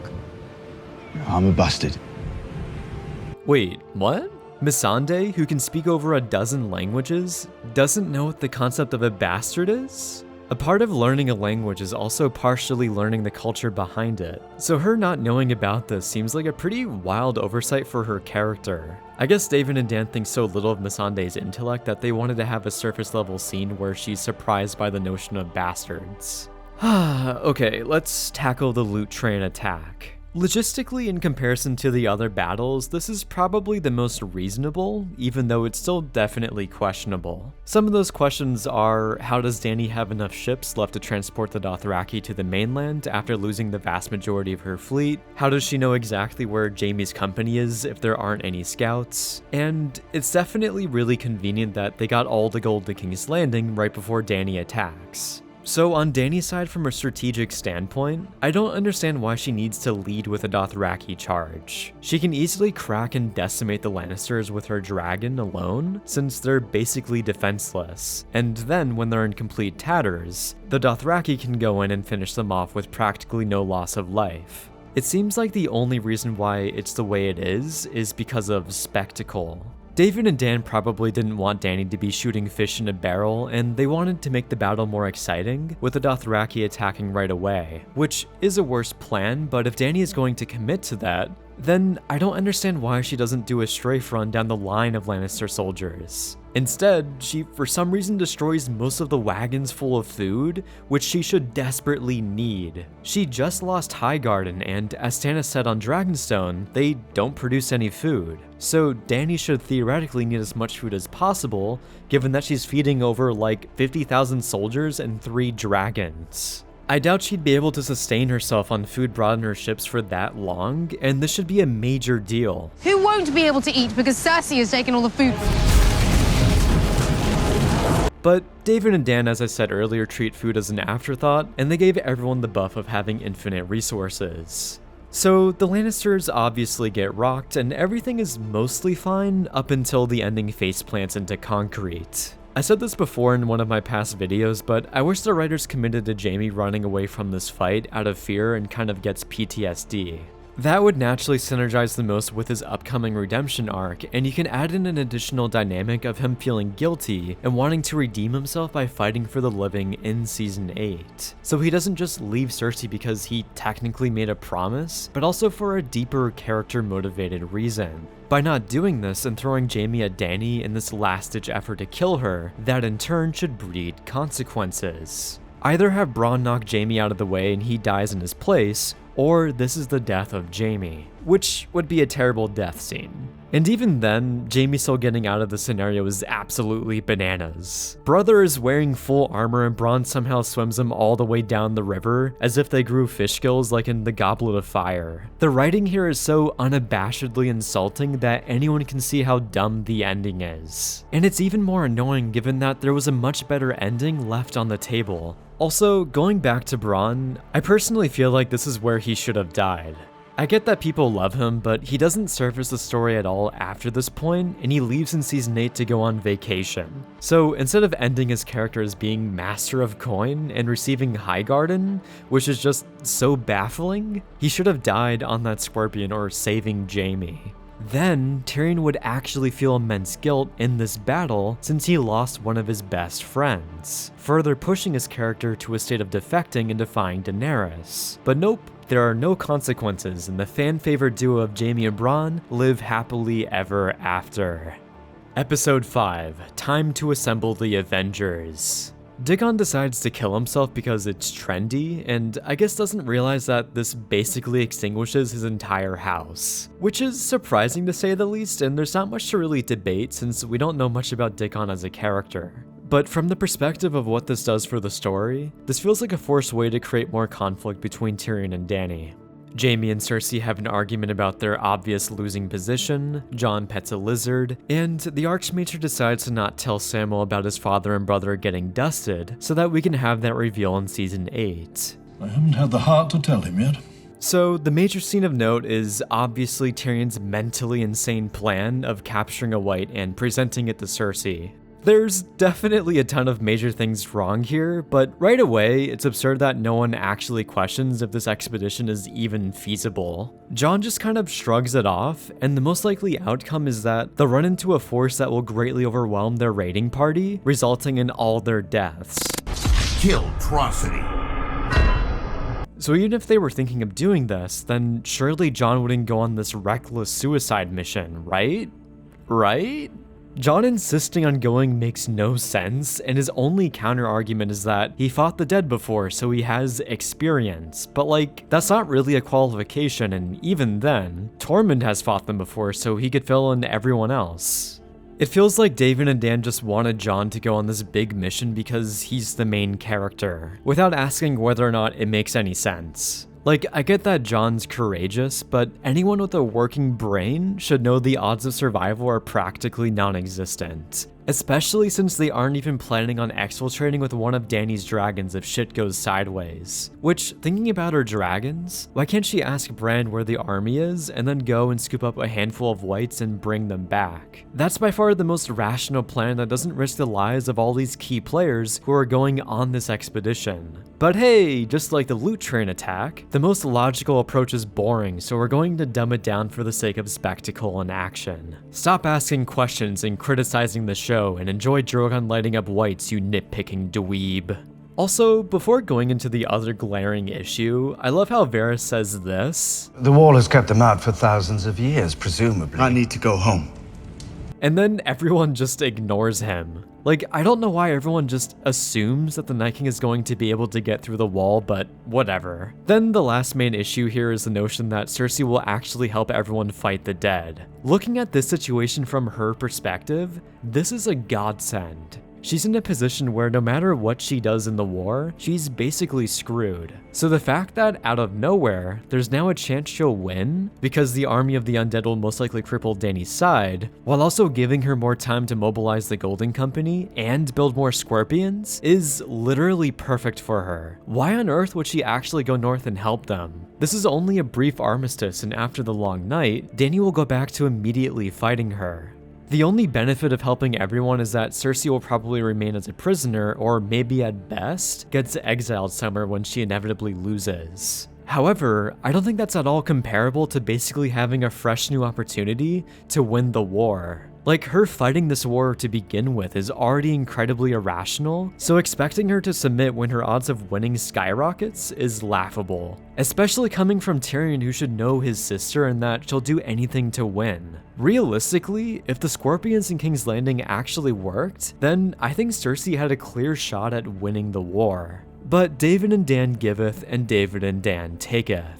I'm a bastard. Wait, what? Missandei, who can speak over a dozen languages, doesn't know what the concept of a bastard is? A part of learning a language is also partially learning the culture behind it, so her not knowing about this seems like a pretty wild oversight for her character. I guess David and Dan think so little of Missandei's intellect that they wanted to have a surface level scene where she's surprised by the notion of bastards. Okay, let's tackle the loot train attack. Logistically, in comparison to the other battles, this is probably the most reasonable, even though it's still definitely questionable. Some of those questions are, how does Dany have enough ships left to transport the Dothraki to the mainland after losing the vast majority of her fleet? How does she know exactly where Jaime's company is if there aren't any scouts? And it's definitely really convenient that they got all the gold to King's Landing right before Dany attacks. So on Dany's side from a strategic standpoint, I don't understand why she needs to lead with a Dothraki charge. She can easily crack and decimate the Lannisters with her dragon alone, since they're basically defenseless. And then when they're in complete tatters, the Dothraki can go in and finish them off with practically no loss of life. It seems like the only reason why it's the way it is because of spectacle. David and Dan probably didn't want Dany to be shooting fish in a barrel, and they wanted to make the battle more exciting, with the Dothraki attacking right away, which is a worse plan, but if Dany is going to commit to that, then I don't understand why she doesn't do a strafe run down the line of Lannister soldiers. Instead, she for some reason destroys most of the wagons full of food, which she should desperately need. She just lost Highgarden, and as Stannis said on Dragonstone, they don't produce any food. So Dany should theoretically need as much food as possible, given that she's feeding over like 50,000 soldiers and 3 dragons. I doubt she'd be able to sustain herself on food brought in her ships for that long, and this should be a major deal. Who won't be able to eat because Cersei has taken all the food? But David and Dan, as I said earlier, treat food as an afterthought, and they gave everyone the buff of having infinite resources. So the Lannisters obviously get rocked, and everything is mostly fine up until the ending faceplants into concrete. I said this before in one of my past videos, but I wish the writers committed to Jaime running away from this fight out of fear and kind of gets PTSD. That would naturally synergize the most with his upcoming redemption arc, and you can add in an additional dynamic of him feeling guilty and wanting to redeem himself by fighting for the living in Season 8. So he doesn't just leave Cersei because he technically made a promise, but also for a deeper character-motivated reason. By not doing this and throwing Jaime at Dany in this last-ditch effort to kill her, that in turn should breed consequences. Either have Bronn knock Jaime out of the way and he dies in his place, or this is the death of Jaime, which would be a terrible death scene. And even then, Jaime still getting out of the scenario is absolutely bananas. Brother is wearing full armor and Bronn somehow swims him all the way down the river as if they grew fish gills like in the Goblet of Fire. The writing here is so unabashedly insulting that anyone can see how dumb the ending is. And it's even more annoying given that there was a much better ending left on the table. Also, going back to Bronn, I personally feel like this is where he should have died. I get that people love him, but he doesn't surface the story at all after this point, and he leaves in Season 8 to go on vacation. So instead of ending his character as being Master of Coin and receiving Highgarden, which is just so baffling, he should have died on that scorpion or saving Jaime. Then, Tyrion would actually feel immense guilt in this battle since he lost one of his best friends, further pushing his character to a state of defecting and defying Daenerys. But nope, there are no consequences, and the fan-favorite duo of Jaime and Bronn live happily ever after. Episode 5, Time to Assemble the Avengers. Dickon decides to kill himself because it's trendy, and I guess doesn't realize that this basically extinguishes his entire house. Which is surprising to say the least, and there's not much to really debate since we don't know much about Dickon as a character. But from the perspective of what this does for the story, this feels like a forced way to create more conflict between Tyrion and Dany. Jaime and Cersei have an argument about their obvious losing position, Jon pets a lizard, and the Archmaester decides to not tell Samwell about his father and brother getting dusted, so that we can have that reveal in Season 8. I haven't had the heart to tell him yet. So the major scene of note is obviously Tyrion's mentally insane plan of capturing a white and presenting it to Cersei. There's definitely a ton of major things wrong here, but right away, it's absurd that no one actually questions if this expedition is even feasible. Jon just kind of shrugs it off, and the most likely outcome is that they'll run into a force that will greatly overwhelm their raiding party, resulting in all their deaths. Killtrocity. So even if they were thinking of doing this, then surely Jon wouldn't go on this reckless suicide mission, right? Right? Jon insisting on going makes no sense, and his only counter-argument is that he fought the dead before, so he has experience. But like, that's not really a qualification, and even then, Tormund has fought them before, so he could fill in everyone else. It feels like David and Dan just wanted Jon to go on this big mission because he's the main character, without asking whether or not it makes any sense. Like, I get that Jon's courageous, but anyone with a working brain should know the odds of survival are practically non-existent. Especially since they aren't even planning on exfiltrating with one of Dany's dragons if shit goes sideways. Which, thinking about her dragons, why can't she ask Bran where the army is and then go and scoop up a handful of whites and bring them back? That's by far the most rational plan that doesn't risk the lives of all these key players who are going on this expedition. But hey, just like the loot train attack, the most logical approach is boring, so we're going to dumb it down for the sake of spectacle and action. Stop asking questions and criticizing the show and enjoy Drogon lighting up whites, you nitpicking dweeb. Also, before going into the other glaring issue, I love how Varys says this. The wall has kept them out for thousands of years, presumably. I need to go home. And then everyone just ignores him. Like, I don't know why everyone just assumes that the Night King is going to be able to get through the wall, but whatever. Then the last main issue here is the notion that Cersei will actually help everyone fight the dead. Looking at this situation from her perspective, this is a godsend. she's in a position where no matter what she does in the war, she's basically screwed. So the fact that out of nowhere, there's now a chance she'll win, because the army of the undead will most likely cripple Dany's side, while also giving her more time to mobilize the Golden Company and build more scorpions, is literally perfect for her. Why on earth would she actually go north and help them? This is only a brief armistice, and after the long night, Dany will go back to immediately fighting her. The only benefit of helping everyone is that Cersei will probably remain as a prisoner, or maybe at best, gets exiled somewhere when she inevitably loses. However, I don't think that's at all comparable to basically having a fresh new opportunity to win the war. Like, her fighting this war to begin with is already incredibly irrational, so expecting her to submit when her odds of winning skyrockets is laughable. Especially coming from Tyrion, who should know his sister and that she'll do anything to win. Realistically, if the Scorpions in King's Landing actually worked, then I think Cersei had a clear shot at winning the war. But David and Dan giveth, and David and Dan taketh.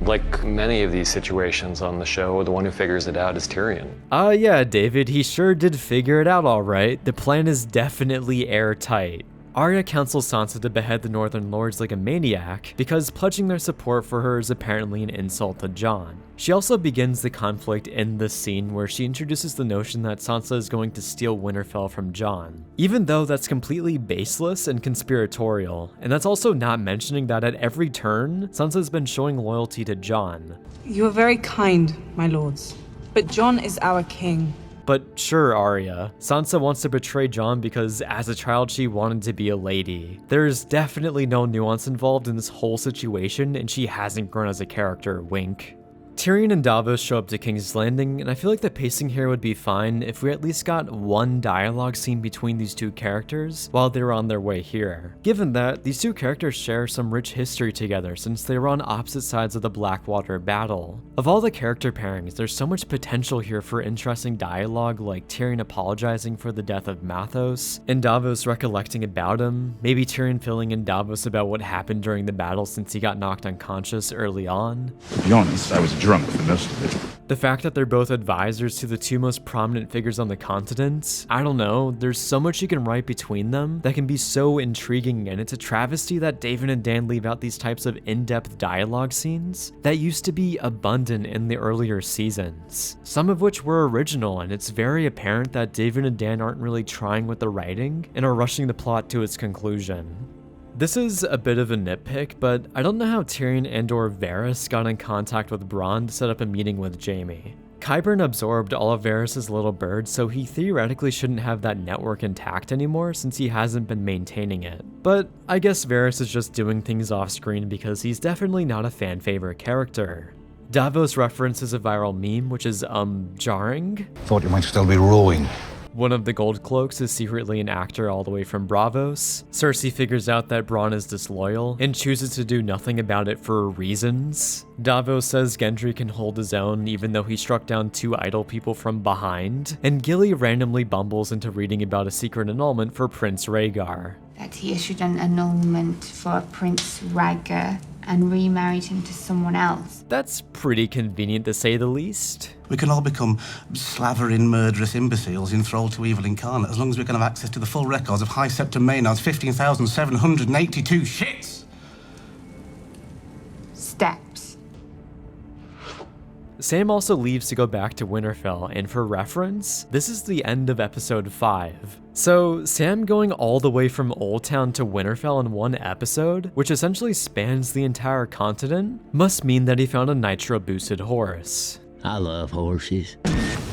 Like many of these situations on the show, the one who figures it out is Tyrion. Yeah, David, he sure did figure it out alright. The plan is definitely airtight. Arya counsels Sansa to behead the Northern Lords like a maniac, because pledging their support for her is apparently an insult to Jon. She also begins the conflict in this scene where she introduces the notion that Sansa is going to steal Winterfell from Jon, even though that's completely baseless and conspiratorial, and that's also not mentioning that at every turn, Sansa's been showing loyalty to Jon. You are very kind, my lords, but Jon is our king. But sure, Arya, Sansa wants to betray Jon because as a child she wanted to be a lady. There's definitely no nuance involved in this whole situation, and she hasn't grown as a character, wink. Tyrion and Davos show up to King's Landing, and I feel like the pacing here would be fine if we at least got one dialogue scene between these two characters while they were on their way here. Given that, these two characters share some rich history together since they were on opposite sides of the Blackwater battle. Of all the character pairings, there's so much potential here for interesting dialogue, like Tyrion apologizing for the death of Mathos, and Davos recollecting about him, maybe Tyrion filling in Davos about what happened during the battle since he got knocked unconscious early on. To be honest, I was drunk for most of it. The fact that they're both advisors to the two most prominent figures on the continent, I don't know, there's so much you can write between them that can be so intriguing, and it's a travesty that David and Dan leave out these types of in-depth dialogue scenes that used to be abundant in the earlier seasons, some of which were original, and it's very apparent that David and Dan aren't really trying with the writing and are rushing the plot to its conclusion. This is a bit of a nitpick, but I don't know how Tyrion and/or Varys got in contact with Bronn to set up a meeting with Jaime. Qyburn absorbed all of Varys' little bird, so he theoretically shouldn't have that network intact anymore since he hasn't been maintaining it. But I guess Varys is just doing things off screen because he's definitely not a fan favorite character. Davos references a viral meme, which is, jarring. Thought you might still be rowing. One of the Gold Cloaks is secretly an actor all the way from Bravos. Cersei figures out that Bronn is disloyal and chooses to do nothing about it for reasons. Davos says Gendry can hold his own even though he struck down 2 idle people from behind. And Gilly randomly bumbles into reading about a secret annulment for Prince Rhaegar. That he issued an annulment for Prince Rhaegar and remarried him to someone else. That's pretty convenient to say the least. We can all become slavering, murderous imbeciles enthralled to evil incarnate as long as we can have access to the full records of High Septon Maynard's 15,782 shits. Steps. Sam also leaves to go back to Winterfell, and for reference, this is the end of episode 5. So Sam going all the way from Old Town to Winterfell in one episode, which essentially spans the entire continent, must mean that he found a nitro-boosted horse. I love horses.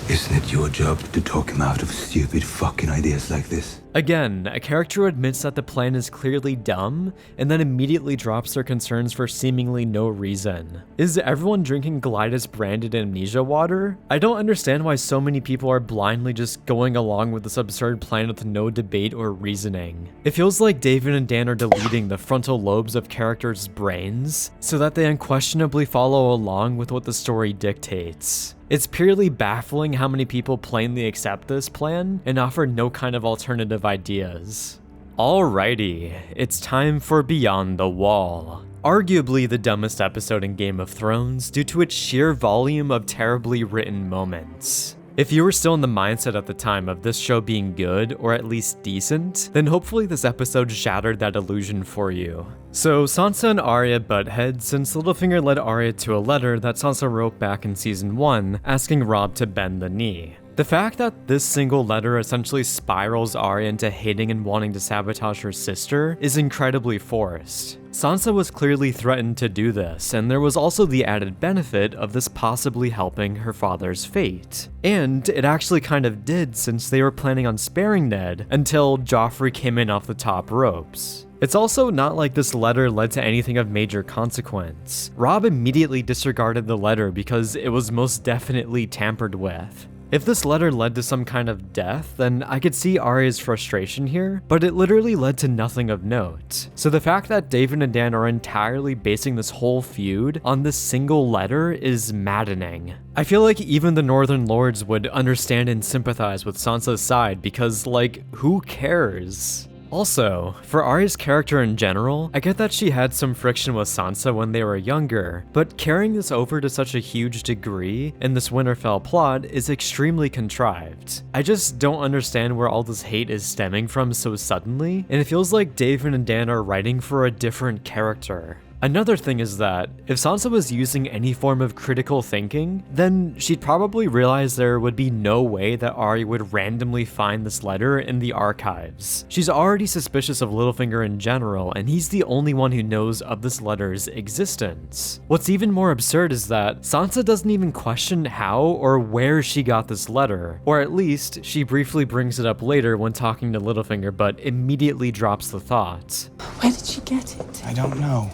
Isn't it your job to talk him out of stupid fucking ideas like this? Again, a character who admits that the plan is clearly dumb, and then immediately drops their concerns for seemingly no reason. Is everyone drinking Glydas branded amnesia water? I don't understand why so many people are blindly just going along with this absurd plan with no debate or reasoning. It feels like David and Dan are deleting the frontal lobes of characters' brains, so that they unquestionably follow along with what the story dictates. It's purely baffling how many people plainly accept this plan and offer no kind of alternative ideas. Alrighty, it's time for Beyond the Wall. Arguably the dumbest episode in Game of Thrones due to its sheer volume of terribly written moments. If you were still in the mindset at the time of this show being good, or at least decent, then hopefully this episode shattered that illusion for you. So Sansa and Arya butt heads since Littlefinger led Arya to a letter that Sansa wrote back in season 1 asking Robb to bend the knee. The fact that this single letter essentially spirals Arya into hating and wanting to sabotage her sister is incredibly forced. Sansa was clearly threatened to do this, and there was also the added benefit of this possibly helping her father's fate. And it actually kind of did, since they were planning on sparing Ned until Joffrey came in off the top ropes. It's also not like this letter led to anything of major consequence. Robb immediately disregarded the letter because it was most definitely tampered with. If this letter led to some kind of death, then I could see Arya's frustration here, but it literally led to nothing of note. So the fact that David and Dan are entirely basing this whole feud on this single letter is maddening. I feel like even the Northern Lords would understand and sympathize with Sansa's side because, like, who cares? Also, for Arya's character in general, I get that she had some friction with Sansa when they were younger, but carrying this over to such a huge degree in this Winterfell plot is extremely contrived. I just don't understand where all this hate is stemming from so suddenly, and it feels like David and Dan are writing for a different character. Another thing is that, if Sansa was using any form of critical thinking, then she'd probably realize there would be no way that Arya would randomly find this letter in the archives. She's already suspicious of Littlefinger in general, and he's the only one who knows of this letter's existence. What's even more absurd is that Sansa doesn't even question how or where she got this letter, or at least she briefly brings it up later when talking to Littlefinger, but immediately drops the thought. Where did she get it? I don't know.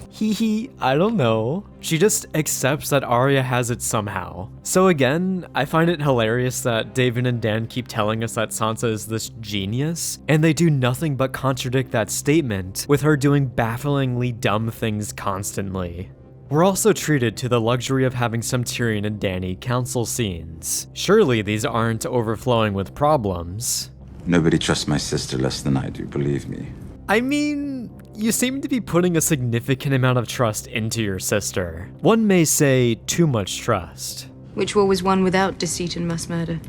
I don't know. She just accepts that Arya has it somehow. So again, I find it hilarious that David and Dan keep telling us that Sansa is this genius, and they do nothing but contradict that statement, with her doing bafflingly dumb things constantly. We're also treated to the luxury of having some Tyrion and Dany council scenes. Surely these aren't overflowing with problems. Nobody trusts my sister less than I do, believe me. I mean, you seem to be putting a significant amount of trust into your sister. One may say too much trust. Which war was won without deceit and mass murder?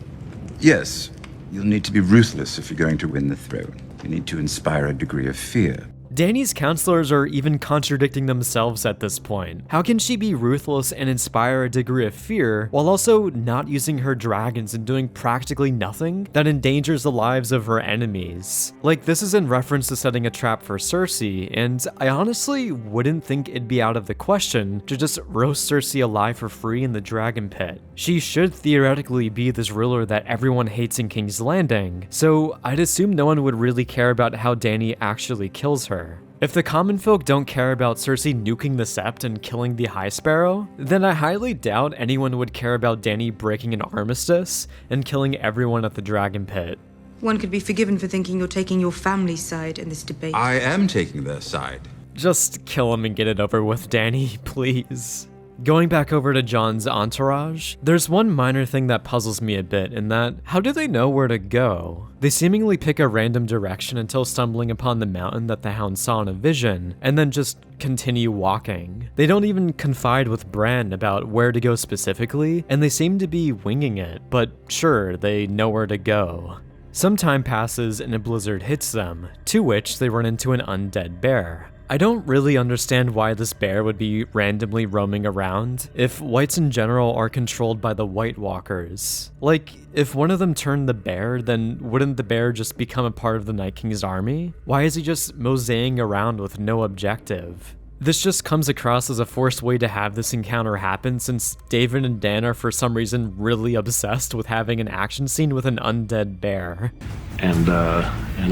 Yes, you'll need to be ruthless if you're going to win the throne. You need to inspire a degree of fear. Dany's counselors are even contradicting themselves at this point. How can she be ruthless and inspire a degree of fear while also not using her dragons and doing practically nothing that endangers the lives of her enemies? Like, this is in reference to setting a trap for Cersei, and I honestly wouldn't think it'd be out of the question to just roast Cersei alive for free in the dragon pit. She should theoretically be this ruler that everyone hates in King's Landing, so I'd assume no one would really care about how Dany actually kills her. If the common folk don't care about Cersei nuking the Sept and killing the High Sparrow, then I highly doubt anyone would care about Dany breaking an armistice and killing everyone at the Dragon Pit. One could be forgiven for thinking you're taking your family's side in this debate. I am taking their side. Just kill him and get it over with, Dany, please. Going back over to Jon's entourage, there's one minor thing that puzzles me a bit in that, how do they know where to go? They seemingly pick a random direction until stumbling upon the mountain that the Hound saw in a vision, and then just continue walking. They don't even confide with Bran about where to go specifically, and they seem to be winging it, but sure, they know where to go. Some time passes and a blizzard hits them, to which they run into an undead bear. I don't really understand why this bear would be randomly roaming around if whites in general are controlled by the White Walkers. Like, if one of them turned the bear, then wouldn't the bear just become a part of the Night King's army? Why is he just moseying around with no objective? This just comes across as a forced way to have this encounter happen since David and Dan are for some reason really obsessed with having an action scene with an undead bear. And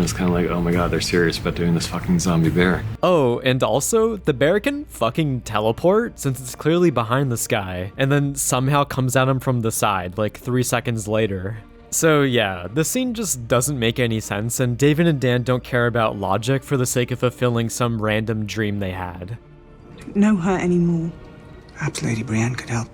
it's kind of like, oh my god, they're serious about doing this fucking zombie bear. Oh, and also, the bear can fucking teleport since it's clearly behind this guy, and then somehow comes at him from the side like 3 seconds later. So yeah, the scene just doesn't make any sense, and David and Dan don't care about logic for the sake of fulfilling some random dream they had. Don't know her anymore. Perhaps Lady Brienne could help.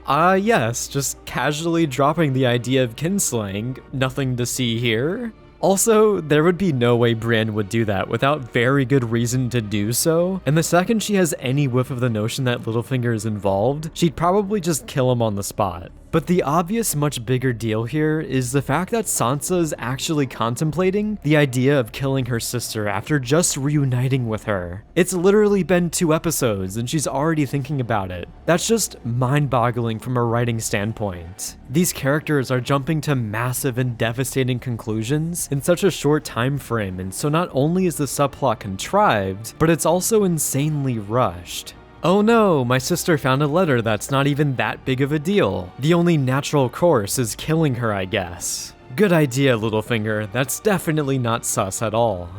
Yes, just casually dropping the idea of kinslaying, nothing to see here. Also, there would be no way Brienne would do that without very good reason to do so, and the second she has any whiff of the notion that Littlefinger is involved, she'd probably just kill him on the spot. But the obvious much bigger deal here is the fact that Sansa is actually contemplating the idea of killing her sister after just reuniting with her. It's literally been 2 episodes and she's already thinking about it. That's just mind-boggling from a writing standpoint. These characters are jumping to massive and devastating conclusions in such a short time frame, and so not only is the subplot contrived, but it's also insanely rushed. Oh no, my sister found a letter that's not even that big of a deal. The only natural course is killing her, I guess. Good idea, Littlefinger. That's definitely not sus at all.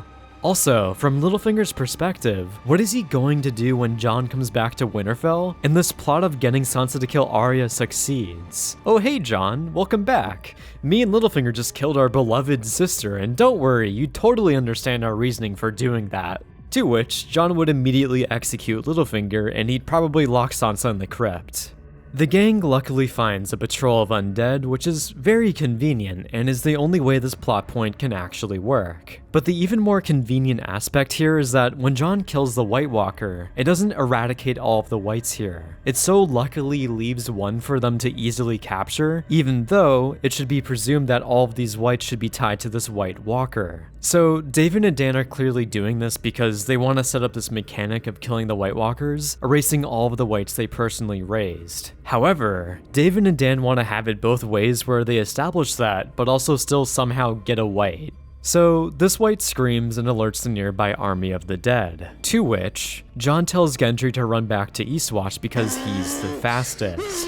Also, from Littlefinger's perspective, what is he going to do when Jon comes back to Winterfell and this plot of getting Sansa to kill Arya succeeds? Oh hey Jon, welcome back. Me and Littlefinger just killed our beloved sister, and don't worry, you totally understand our reasoning for doing that. To which, Jon would immediately execute Littlefinger, and he'd probably lock Sansa in the crypt. The gang luckily finds a patrol of undead, which is very convenient and is the only way this plot point can actually work. But the even more convenient aspect here is that when Jon kills the White Walker, it doesn't eradicate all of the whites here. It so luckily leaves one for them to easily capture, even though it should be presumed that all of these whites should be tied to this White Walker. So David and Dan are clearly doing this because they want to set up this mechanic of killing the White Walkers, erasing all of the whites they personally raised. However, David and Dan want to have it both ways where they establish that, but also still somehow get a white. So this white screams and alerts the nearby army of the dead, to which Jon tells Gendry to run back to Eastwatch because he's the fastest.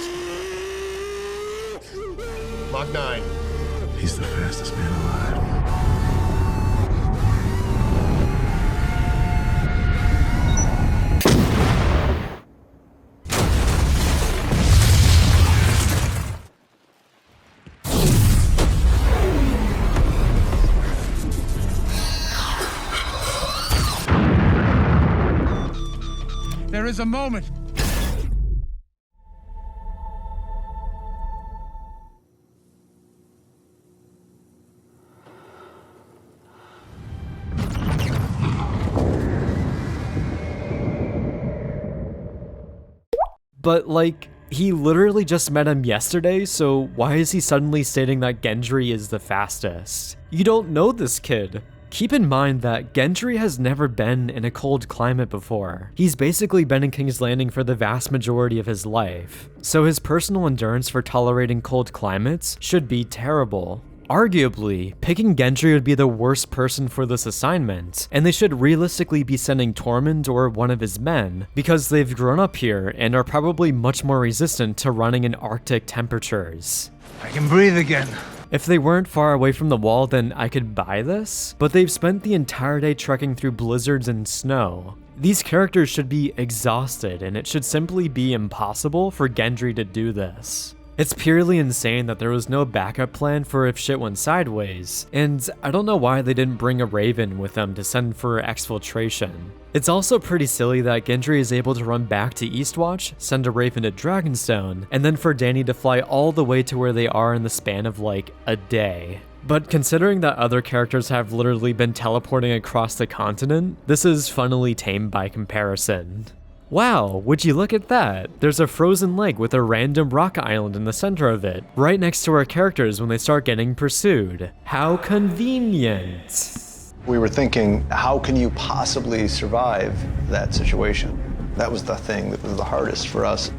Mach 9. He's the fastest man alive. There is a moment. But like, he literally just met him yesterday, so why is he suddenly stating that Gendry is the fastest? You don't know this kid. Keep in mind that Gendry has never been in a cold climate before. He's basically been in King's Landing for the vast majority of his life, so his personal endurance for tolerating cold climates should be terrible. Arguably, picking Gendry would be the worst person for this assignment, and they should realistically be sending Tormund or one of his men, because they've grown up here and are probably much more resistant to running in Arctic temperatures. I can breathe again. If they weren't far away from the wall, then I could buy this, but they've spent the entire day trekking through blizzards and snow. These characters should be exhausted, and it should simply be impossible for Gendry to do this. It's purely insane that there was no backup plan for if shit went sideways, and I don't know why they didn't bring a Raven with them to send for exfiltration. It's also pretty silly that Gendry is able to run back to Eastwatch, send a Raven to Dragonstone, and then for Dany to fly all the way to where they are in the span of like a day. But considering that other characters have literally been teleporting across the continent, this is funnily tame by comparison. Wow, would you look at that? There's a frozen lake with a random rock island in the center of it, right next to our characters when they start getting pursued. How convenient. We were thinking, how can you possibly survive that situation? That was the thing that was the hardest for us.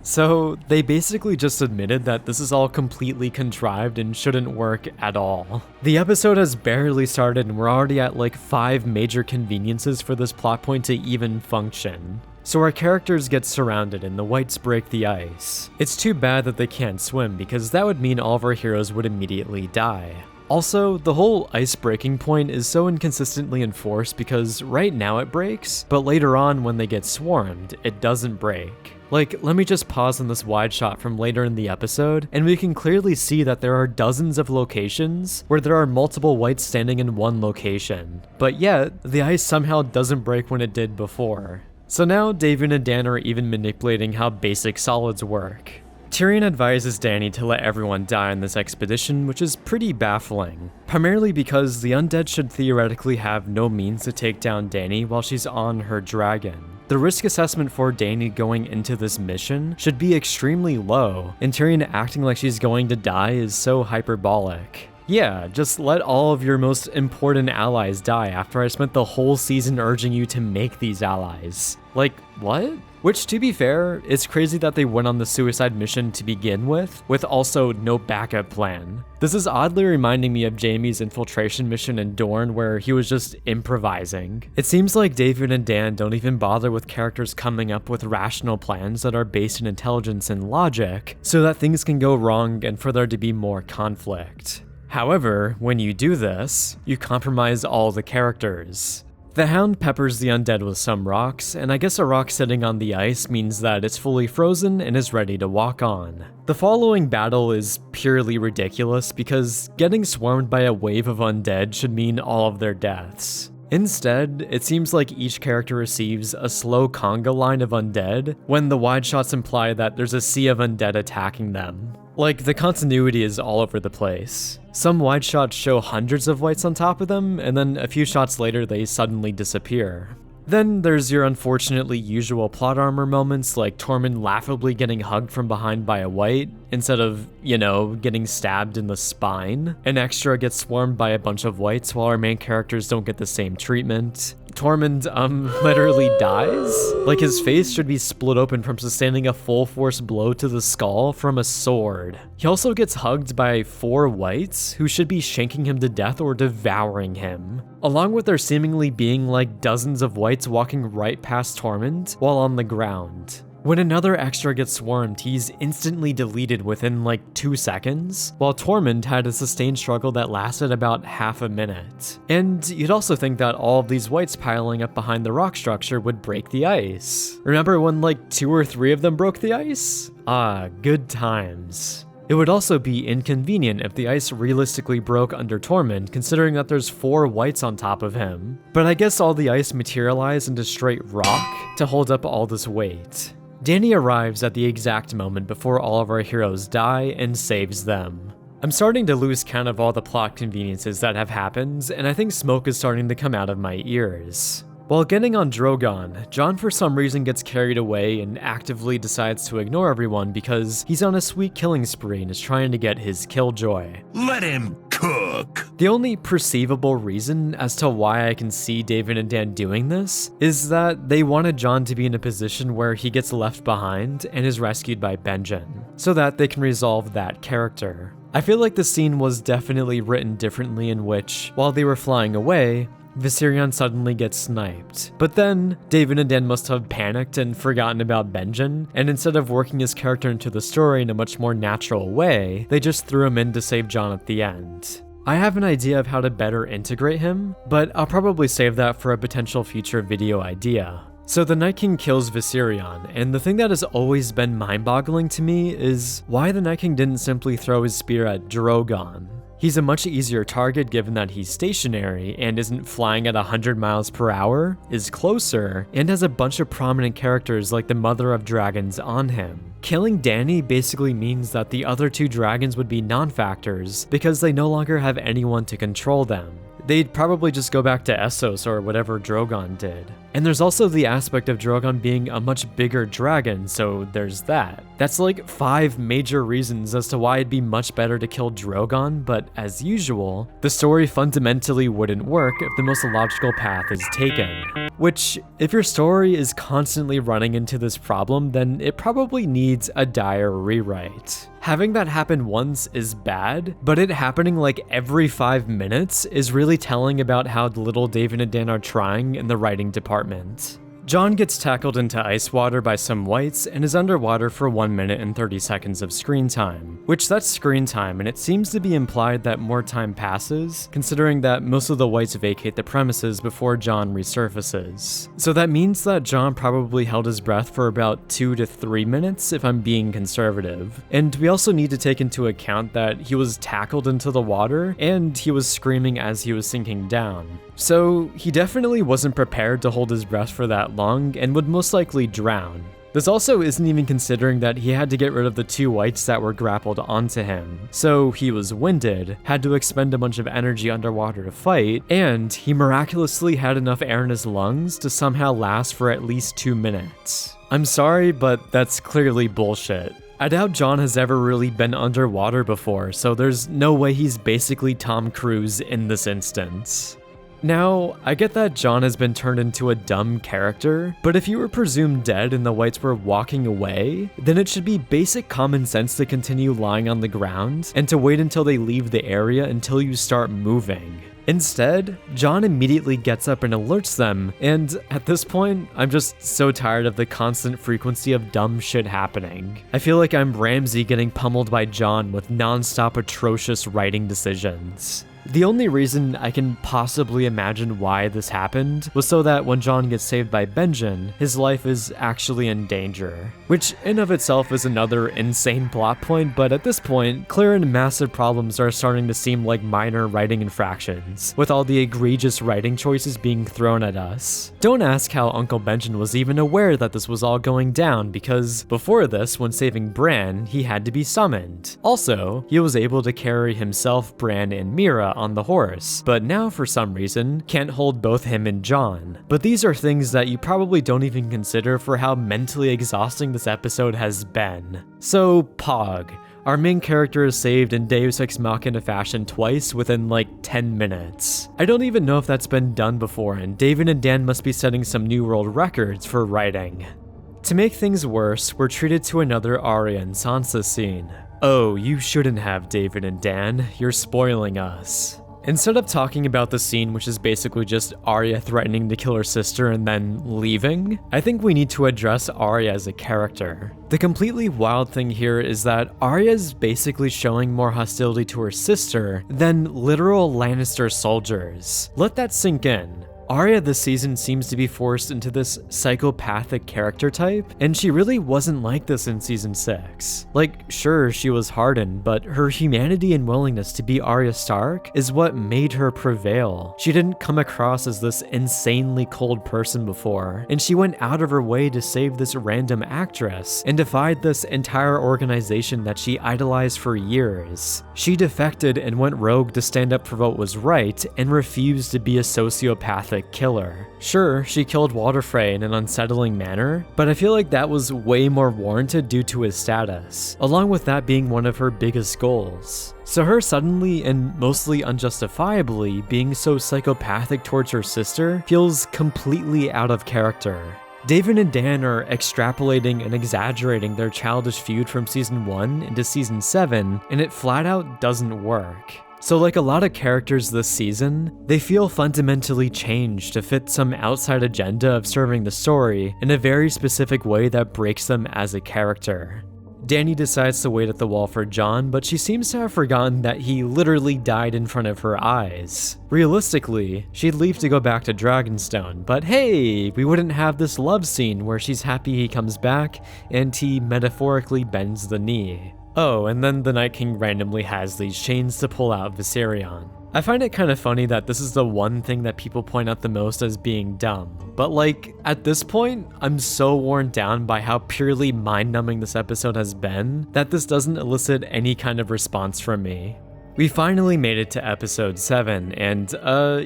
So they basically just admitted that this is all completely contrived and shouldn't work at all. The episode has barely started and we're already at like 5 major conveniences for this plot point to even function. So our characters get surrounded and the whites break the ice. It's too bad that they can't swim because that would mean all of our heroes would immediately die. Also, the whole ice breaking point is so inconsistently enforced because right now it breaks, but later on when they get swarmed, it doesn't break. Like, let me just pause on this wide shot from later in the episode, and we can clearly see that there are dozens of locations where there are multiple whites standing in one location. But yet, the ice somehow doesn't break when it did before. So now David and Dan are even manipulating how basic solids work. Tyrion advises Dany to let everyone die on this expedition, which is pretty baffling. Primarily because the undead should theoretically have no means to take down Dany while she's on her dragon. The risk assessment for Dany going into this mission should be extremely low, and Tyrion acting like she's going to die is so hyperbolic. Yeah, just let all of your most important allies die after I spent the whole season urging you to make these allies. Like, what? Which, to be fair, it's crazy that they went on the suicide mission to begin with also no backup plan. This is oddly reminding me of Jaime's infiltration mission in Dorne where he was just improvising. It seems like David and Dan don't even bother with characters coming up with rational plans that are based in intelligence and logic, so that things can go wrong and for there to be more conflict. However, when you do this, you compromise all the characters. The Hound peppers the undead with some rocks, and I guess a rock sitting on the ice means that it's fully frozen and is ready to walk on. The following battle is purely ridiculous because getting swarmed by a wave of undead should mean all of their deaths. Instead, it seems like each character receives a slow conga line of undead when the wide shots imply that there's a sea of undead attacking them. Like, the continuity is all over the place. Some wide shots show hundreds of wights on top of them, and then a few shots later they suddenly disappear. Then there's your unfortunately usual plot armor moments like Tormund laughably getting hugged from behind by a wight, instead of, getting stabbed in the spine. An extra gets swarmed by a bunch of wights while our main characters don't get the same treatment. Tormund, literally dies? Like his face should be split open from sustaining a full force blow to the skull from a sword. He also gets hugged by 4 wights who should be shanking him to death or devouring him. Along with there seemingly being like dozens of wights walking right past Tormund while on the ground. When another extra gets swarmed, he's instantly deleted within like 2 seconds, while Tormund had a sustained struggle that lasted about half a minute. And you'd also think that all of these wights piling up behind the rock structure would break the ice. Remember when like 2 or 3 of them broke the ice? Ah, good times. It would also be inconvenient if the ice realistically broke under Tormund, considering that there's 4 wights on top of him. But I guess all the ice materialized into straight rock to hold up all this weight. Dany arrives at the exact moment before all of our heroes die and saves them. I'm starting to lose count of all the plot conveniences that have happened, and I think smoke is starting to come out of my ears. While getting on Drogon, Jon for some reason gets carried away and actively decides to ignore everyone because he's on a sweet killing spree and is trying to get his killjoy. Let him cook! The only perceivable reason as to why I can see David and Dan doing this is that they wanted Jon to be in a position where he gets left behind and is rescued by Benjen, so that they can resolve that character. I feel like the scene was definitely written differently in which, while they were flying away, Viserion suddenly gets sniped. But then, David and Dan must have panicked and forgotten about Benjen, and instead of working his character into the story in a much more natural way, they just threw him in to save Jon at the end. I have an idea of how to better integrate him, but I'll probably save that for a potential future video idea. So the Night King kills Viserion, and the thing that has always been mind-boggling to me is why the Night King didn't simply throw his spear at Drogon. He's a much easier target given that he's stationary and isn't flying at 100 miles per hour, is closer, and has a bunch of prominent characters like the Mother of Dragons on him. Killing Dany basically means that the other 2 dragons would be non-factors because they no longer have anyone to control them. They'd probably just go back to Essos or whatever Drogon did. And there's also the aspect of Drogon being a much bigger dragon, so there's that. That's like 5 major reasons as to why it'd be much better to kill Drogon, but as usual, the story fundamentally wouldn't work if the most logical path is taken. Which, if your story is constantly running into this problem, then it probably needs a dire rewrite. Having that happen once is bad, but it happening like every 5 minutes is really telling about how little David and Dan are trying in the writing department. Jon gets tackled into ice water by some wights and is underwater for 1 minute and 30 seconds of screen time, which that's screen time, and it seems to be implied that more time passes, considering that most of the wights vacate the premises before Jon resurfaces. So that means that Jon probably held his breath for about 2 to 3 minutes if I'm being conservative. And we also need to take into account that he was tackled into the water and he was screaming as he was sinking down. So he definitely wasn't prepared to hold his breath for that long and would most likely drown. This also isn't even considering that he had to get rid of the 2 whites that were grappled onto him. So he was winded, had to expend a bunch of energy underwater to fight, and he miraculously had enough air in his lungs to somehow last for at least 2 minutes. I'm sorry, but that's clearly bullshit. I doubt John has ever really been underwater before, so there's no way he's basically Tom Cruise in this instance. Now, I get that John has been turned into a dumb character, but if you were presumed dead and the whites were walking away, then it should be basic common sense to continue lying on the ground and to wait until they leave the area until you start moving. Instead, John immediately gets up and alerts them, and at this point, I'm just so tired of the constant frequency of dumb shit happening. I feel like I'm Ramsay getting pummeled by John with non-stop atrocious writing decisions. The only reason I can possibly imagine why this happened was so that when John gets saved by Benjen, his life is actually in danger. Which in of itself is another insane plot point, but at this point, clear and massive problems are starting to seem like minor writing infractions, with all the egregious writing choices being thrown at us. Don't ask how Uncle Benjen was even aware that this was all going down, because before this, when saving Bran, he had to be summoned. Also, he was able to carry himself, Bran, and Mira on the horse, but now for some reason can't hold both him and John. But these are things that you probably don't even consider for how mentally exhausting this episode has been. So, Pog. Our main character is saved in Deus Ex Machina fashion twice within like 10 minutes. I don't even know if that's been done before, and David and Dan must be setting some new world records for writing. To make things worse, we're treated to another Arya and Sansa scene. Oh, you shouldn't have, David and Dan. You're spoiling us. Instead of talking about the scene, which is basically just Arya threatening to kill her sister and then leaving, I think we need to address Arya as a character. The completely wild thing here is that Arya is basically showing more hostility to her sister than literal Lannister soldiers. Let that sink in. Arya this season seems to be forced into this psychopathic character type, and she really wasn't like this in season 6. Like, sure, she was hardened, but her humanity and willingness to be Arya Stark is what made her prevail. She didn't come across as this insanely cold person before, and she went out of her way to save this random actress and defied this entire organization that she idolized for years. She defected and went rogue to stand up for what was right and refused to be a sociopathic killer. Sure, she killed Walder Frey in an unsettling manner, but I feel like that was way more warranted due to his status, along with that being one of her biggest goals. So her suddenly and mostly unjustifiably being so psychopathic towards her sister feels completely out of character. David and Dan are extrapolating and exaggerating their childish feud from season 1 into season 7, and it flat out doesn't work. So like a lot of characters this season, they feel fundamentally changed to fit some outside agenda of serving the story in a very specific way that breaks them as a character. Dany decides to wait at the wall for Jon, but she seems to have forgotten that he literally died in front of her eyes. Realistically, she'd leave to go back to Dragonstone, but hey, we wouldn't have this love scene where she's happy he comes back and he metaphorically bends the knee. Oh, and then the Night King randomly has these chains to pull out Viserion. I find it kind of funny that this is the one thing that people point out the most as being dumb, but like, at this point, I'm so worn down by how purely mind-numbing this episode has been that this doesn't elicit any kind of response from me. We finally made it to episode 7, and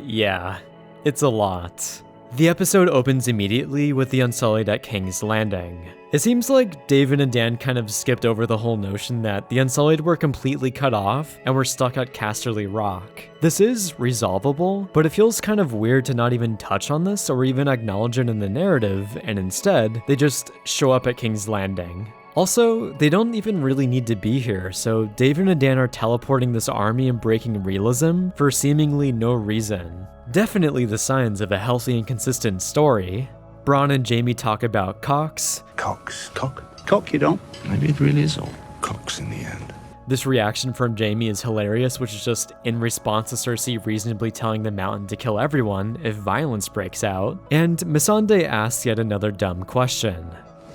yeah, it's a lot. The episode opens immediately with the Unsullied at King's Landing. It seems like David and Dan kind of skipped over the whole notion that the Unsullied were completely cut off and were stuck at Casterly Rock. This is resolvable, but it feels kind of weird to not even touch on this or even acknowledge it in the narrative, and instead, they just show up at King's Landing. Also, they don't even really need to be here, so David and Dan are teleporting this army and breaking realism for seemingly no reason. Definitely the signs of a healthy and consistent story. Bronn and Jaime talk about cocks. Cocks. Cock you don't. Maybe it really is all cocks in the end. This reaction from Jaime is hilarious, which is just in response to Cersei reasonably telling the Mountain to kill everyone if violence breaks out. And Missandei asks yet another dumb question.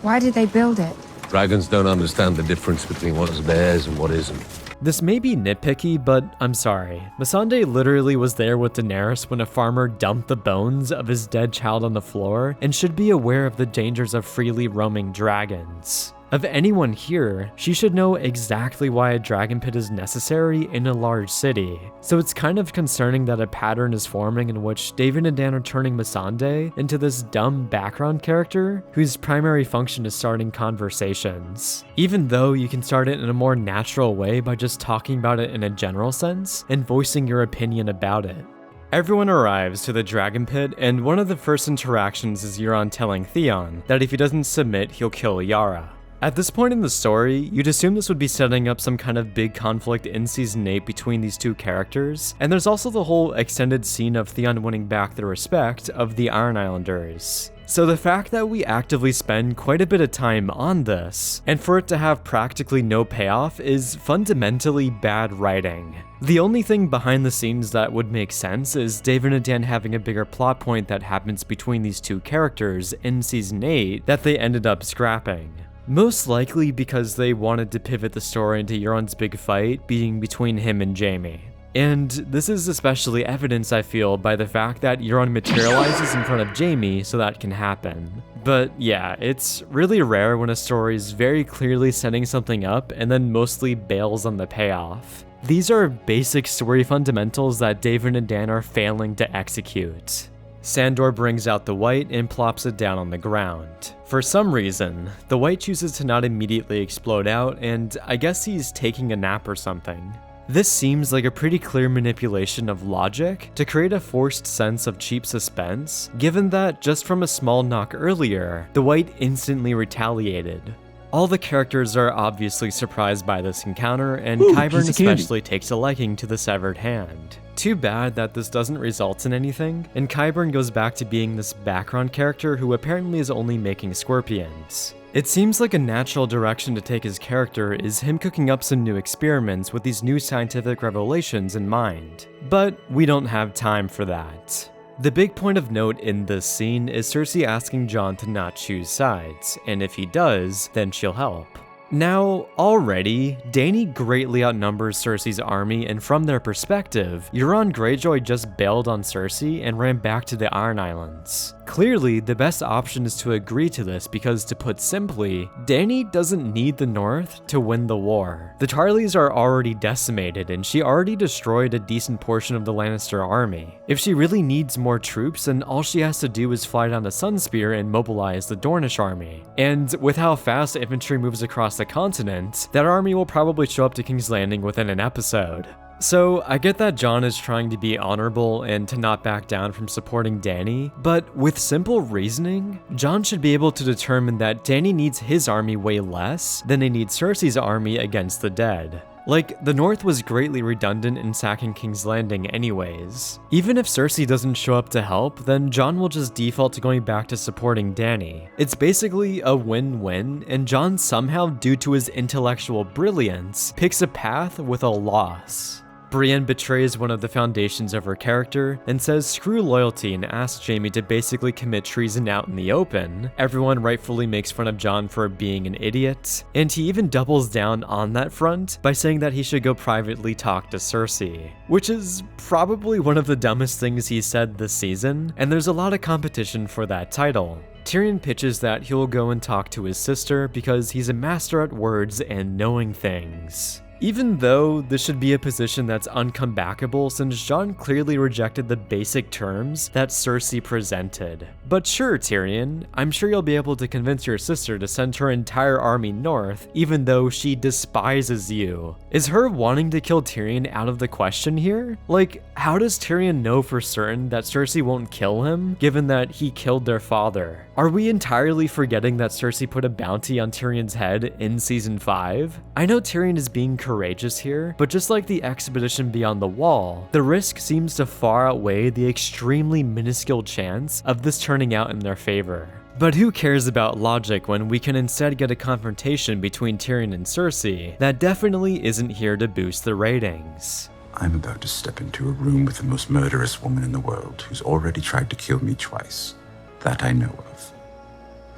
Why did they build it? Dragons don't understand the difference between what is theirs and what isn't. This may be nitpicky, but I'm sorry. Missandei literally was there with Daenerys when a farmer dumped the bones of his dead child on the floor and should be aware of the dangers of freely roaming dragons. Of anyone here, she should know exactly why a dragon pit is necessary in a large city. So it's kind of concerning that a pattern is forming in which David and Dan are turning Missandei into this dumb background character whose primary function is starting conversations. Even though you can start it in a more natural way by just talking about it in a general sense and voicing your opinion about it. Everyone arrives to the Dragon Pit, and one of the first interactions is Euron telling Theon that if he doesn't submit, he'll kill Yara. At this point in the story, you'd assume this would be setting up some kind of big conflict in Season 8 between these two characters, and there's also the whole extended scene of Theon winning back the respect of the Iron Islanders. So the fact that we actively spend quite a bit of time on this, and for it to have practically no payoff, is fundamentally bad writing. The only thing behind the scenes that would make sense is David and Dan having a bigger plot point that happens between these two characters in Season 8 that they ended up scrapping. Most likely because they wanted to pivot the story into Euron's big fight being between him and Jaime. And this is especially evidenced, I feel, by the fact that Euron materializes in front of Jaime so that can happen. But yeah, it's really rare when a story is very clearly setting something up and then mostly bails on the payoff. These are basic story fundamentals that David and Dan are failing to execute. Sandor brings out the white and plops it down on the ground. For some reason, the white chooses to not immediately explode out, and I guess he's taking a nap or something. This seems like a pretty clear manipulation of logic to create a forced sense of cheap suspense, given that just from a small knock earlier, the white instantly retaliated. All the characters are obviously surprised by this encounter, and Qyburn especially takes a liking to the severed hand. Too bad that this doesn't result in anything, and Qyburn goes back to being this background character who apparently is only making scorpions. It seems like a natural direction to take his character is him cooking up some new experiments with these new scientific revelations in mind. But we don't have time for that. The big point of note in this scene is Cersei asking Jon to not choose sides, and if he does, then she'll help. Now, already, Dany greatly outnumbers Cersei's army, and from their perspective, Euron Greyjoy just bailed on Cersei and ran back to the Iron Islands. Clearly, the best option is to agree to this because, to put simply, Dany doesn't need the North to win the war. The Tarleys are already decimated, and she already destroyed a decent portion of the Lannister army. If she really needs more troops, then all she has to do is fly down to Sunspear and mobilize the Dornish army. And with how fast infantry moves across the continent, that army will probably show up to King's Landing within an episode. So, I get that Jon is trying to be honorable and to not back down from supporting Dany, but with simple reasoning, Jon should be able to determine that Dany needs his army way less than they need Cersei's army against the dead. Like, the North was greatly redundant in sacking King's Landing anyways. Even if Cersei doesn't show up to help, then Jon will just default to going back to supporting Dany. It's basically a win-win, and Jon somehow, due to his intellectual brilliance, picks a path with a loss. Brienne betrays one of the foundations of her character and says screw loyalty and asks Jaime to basically commit treason out in the open. Everyone rightfully makes fun of Jon for being an idiot, and he even doubles down on that front by saying that he should go privately talk to Cersei, which is probably one of the dumbest things he said this season, and there's a lot of competition for that title. Tyrion pitches that he'll go and talk to his sister because he's a master at words and knowing things. Even though this should be a position that's uncomebackable since Jon clearly rejected the basic terms that Cersei presented. But sure, Tyrion, I'm sure you'll be able to convince your sister to send her entire army north even though she despises you. Is her wanting to kill Tyrion out of the question here? Like, how does Tyrion know for certain that Cersei won't kill him given that he killed their father? Are we entirely forgetting that Cersei put a bounty on Tyrion's head in Season 5? I know Tyrion is being courageous here, but just like the expedition beyond the wall, the risk seems to far outweigh the extremely minuscule chance of this turning out in their favor. But who cares about logic when we can instead get a confrontation between Tyrion and Cersei that definitely isn't here to boost the ratings? I'm about to step into a room with the most murderous woman in the world who's already tried to kill me twice. That I know of.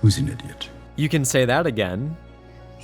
Who's an idiot? You can say that again.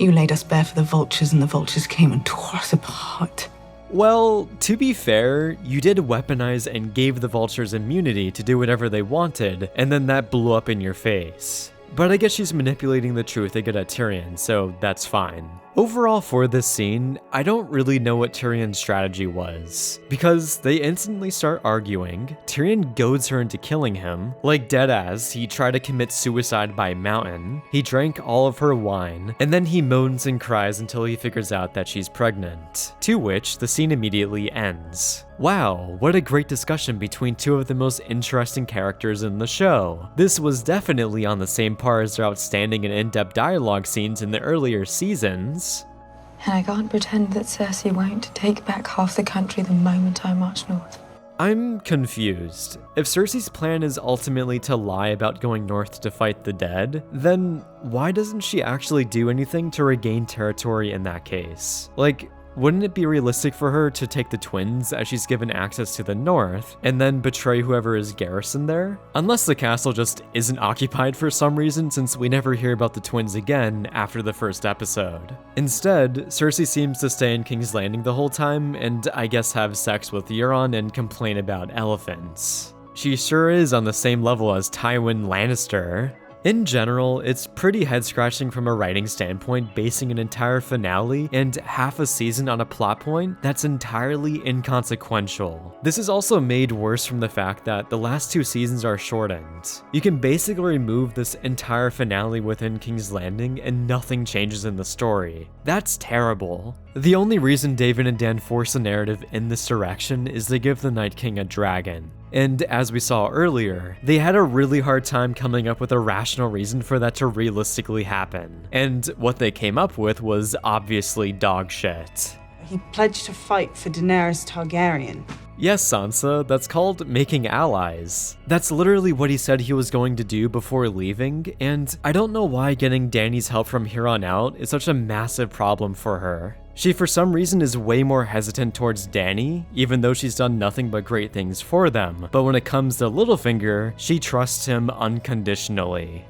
You laid us bare for the vultures, and the vultures came and tore us apart. Well, to be fair, you did weaponize and gave the vultures immunity to do whatever they wanted, and then that blew up in your face. But I guess she's manipulating the truth to get at Tyrion, so that's fine. Overall for this scene, I don't really know what Tyrion's strategy was, because they instantly start arguing, Tyrion goads her into killing him, like deadass he tried to commit suicide by mountain, he drank all of her wine, and then he moans and cries until he figures out that she's pregnant, to which the scene immediately ends. Wow, what a great discussion between two of the most interesting characters in the show. This was definitely on the same par as their outstanding and in-depth dialogue scenes in the earlier seasons. And I can't pretend that Cersei won't take back half the country the moment I march north. I'm confused. If Cersei's plan is ultimately to lie about going north to fight the dead, then why doesn't she actually do anything to regain territory in that case? Like, wouldn't it be realistic for her to take the twins as she's given access to the north, and then betray whoever is garrisoned there? Unless the castle just isn't occupied for some reason, since we never hear about the twins again after the first episode. Instead, Cersei seems to stay in King's Landing the whole time, and I guess have sex with Euron and complain about elephants. She sure is on the same level as Tywin Lannister. In general, it's pretty head-scratching from a writing standpoint, basing an entire finale and half a season on a plot point that's entirely inconsequential. This is also made worse from the fact that the last 2 seasons are shortened. You can basically remove this entire finale within King's Landing and nothing changes in the story. That's terrible. The only reason David and Dan force the narrative in this direction is to give the Night King a dragon. And as we saw earlier, they had a really hard time coming up with a rational reason for that to realistically happen. And what they came up with was obviously dog shit. He pledged to fight for Daenerys Targaryen. Yes, Sansa, that's called making allies. That's literally what he said he was going to do before leaving, and I don't know why getting Dany's help from here on out is such a massive problem for her. She for some reason is way more hesitant towards Dany, even though she's done nothing but great things for them, but when it comes to Littlefinger, she trusts him unconditionally.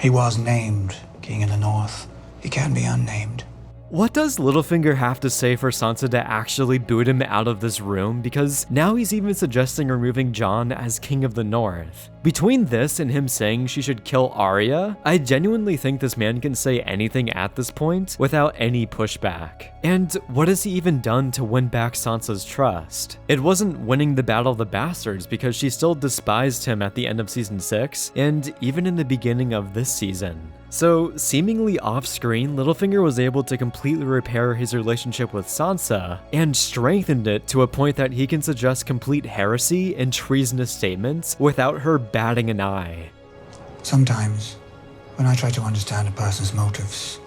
He was named King in the North. He can be unnamed. What does Littlefinger have to say for Sansa to actually boot him out of this room? Because now he's even suggesting removing Jon as King of the North. Between this and him saying she should kill Arya, I genuinely think this man can say anything at this point without any pushback. And what has he even done to win back Sansa's trust? It wasn't winning the Battle of the Bastards, because she still despised him at the end of season 6 and even in the beginning of this season. So, seemingly off-screen, Littlefinger was able to completely repair his relationship with Sansa, and strengthened it to a point that he can suggest complete heresy and treasonous statements without her batting an eye. Sometimes, when I try to understand a person's motives,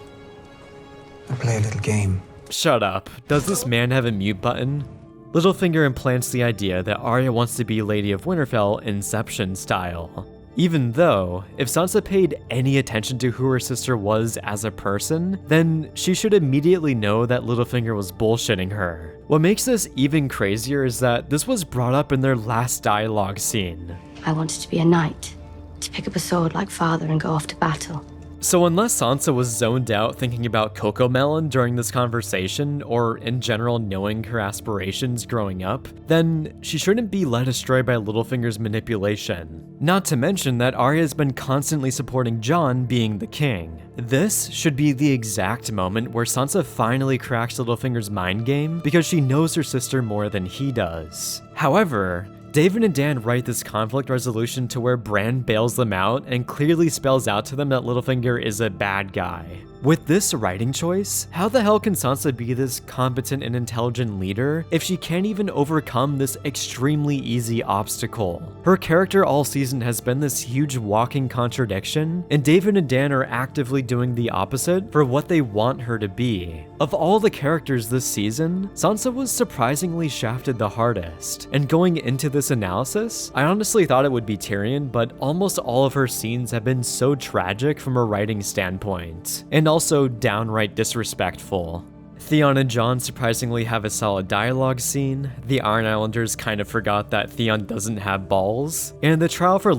I play a little game. Shut up. Does this man have a mute button? Littlefinger implants the idea that Arya wants to be Lady of Winterfell Inception style. Even though, if Sansa paid any attention to who her sister was as a person, then she should immediately know that Littlefinger was bullshitting her. What makes this even crazier is that this was brought up in their last dialogue scene. I wanted to be a knight, to pick up a sword like father and go off to battle. So unless Sansa was zoned out thinking about Cocomelon during this conversation, or in general knowing her aspirations growing up, then she shouldn't be led astray by Littlefinger's manipulation. Not to mention that Arya's been constantly supporting Jon being the king. This should be the exact moment where Sansa finally cracks Littlefinger's mind game because she knows her sister more than he does. However, David and Dan write this conflict resolution to where Bran bails them out and clearly spells out to them that Littlefinger is a bad guy. With this writing choice, how the hell can Sansa be this competent and intelligent leader if she can't even overcome this extremely easy obstacle? Her character all season has been this huge walking contradiction, and David and Dan are actively doing the opposite for what they want her to be. Of all the characters this season, Sansa was surprisingly shafted the hardest, and going into this analysis, I honestly thought it would be Tyrion, but almost all of her scenes have been so tragic from a writing standpoint, and also downright disrespectful. Theon and Jon surprisingly have a solid dialogue scene, the Iron Islanders kind of forgot that Theon doesn't have balls, and the trial for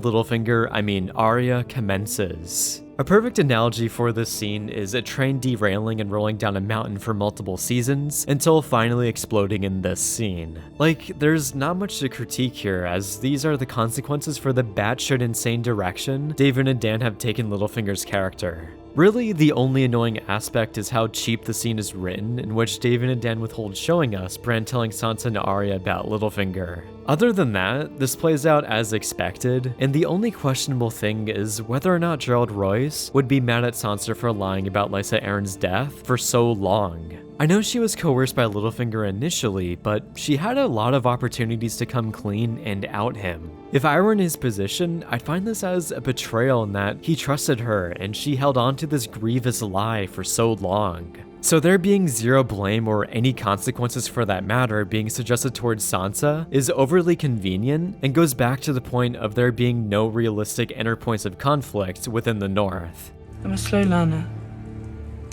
Arya, commences. A perfect analogy for this scene is a train derailing and rolling down a mountain for multiple seasons until finally exploding in this scene. Like, there's not much to critique here, as these are the consequences for the batshit insane direction David and Dan have taken Littlefinger's character. Really, the only annoying aspect is how cheap the scene is written, in which David and Dan withhold showing us Bran telling Sansa and Arya about Littlefinger. Other than that, this plays out as expected, and the only questionable thing is whether or not Gerald Royce would be mad at Sansa for lying about Lysa Arryn's death for so long. I know she was coerced by Littlefinger initially, but she had a lot of opportunities to come clean and out him. If I were in his position, I'd find this as a betrayal in that he trusted her and she held on to this grievous lie for so long. So there being zero blame or any consequences for that matter being suggested towards Sansa is overly convenient and goes back to the point of there being no realistic inner points of conflict within the North. I'm a slow learner.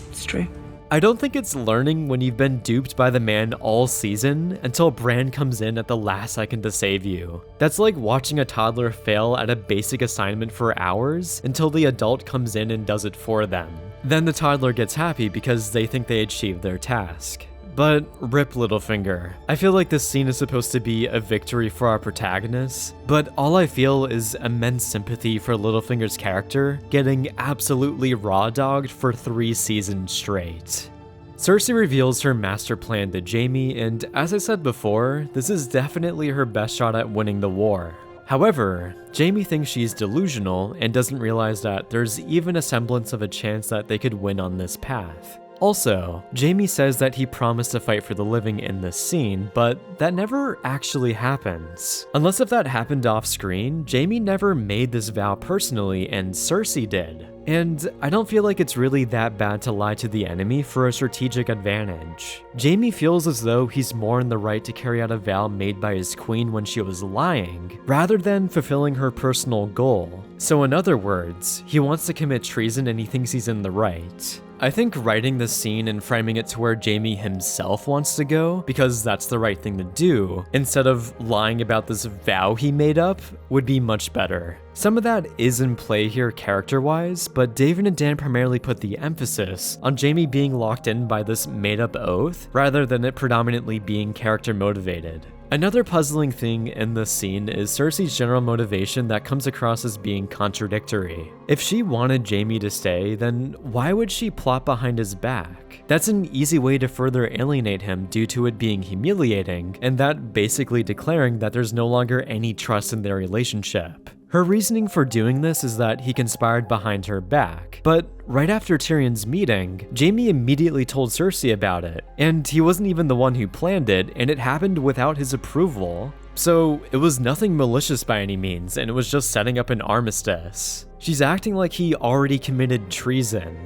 It's true. I don't think it's learning when you've been duped by the man all season until Bran comes in at the last second to save you. That's like watching a toddler fail at a basic assignment for hours until the adult comes in and does it for them. Then the toddler gets happy because they think they achieved their task. But rip Littlefinger. I feel like this scene is supposed to be a victory for our protagonists, but all I feel is immense sympathy for Littlefinger's character getting absolutely raw-dogged for 3 seasons straight. Cersei reveals her master plan to Jaime, and as I said before, this is definitely her best shot at winning the war. However, Jaime thinks she's delusional and doesn't realize that there's even a semblance of a chance that they could win on this path. Also, Jaime says that he promised to fight for the living in this scene, but that never actually happens. Unless if that happened off screen, Jaime never made this vow personally and Cersei did. And I don't feel like it's really that bad to lie to the enemy for a strategic advantage. Jaime feels as though he's more in the right to carry out a vow made by his queen when she was lying, rather than fulfilling her personal goal. So in other words, he wants to commit treason and he thinks he's in the right. I think writing this scene and framing it to where Jaime himself wants to go, because that's the right thing to do, instead of lying about this vow he made up, would be much better. Some of that is in play here character-wise, but David and Dan primarily put the emphasis on Jaime being locked in by this made-up oath, rather than it predominantly being character-motivated. Another puzzling thing in this scene is Cersei's general motivation that comes across as being contradictory. If she wanted Jaime to stay, then why would she plot behind his back? That's an easy way to further alienate him due to it being humiliating, and that basically declaring that there's no longer any trust in their relationship. Her reasoning for doing this is that he conspired behind her back, but right after Tyrion's meeting, Jaime immediately told Cersei about it, and he wasn't even the one who planned it, and it happened without his approval. So it was nothing malicious by any means, and it was just setting up an armistice. She's acting like he already committed treason.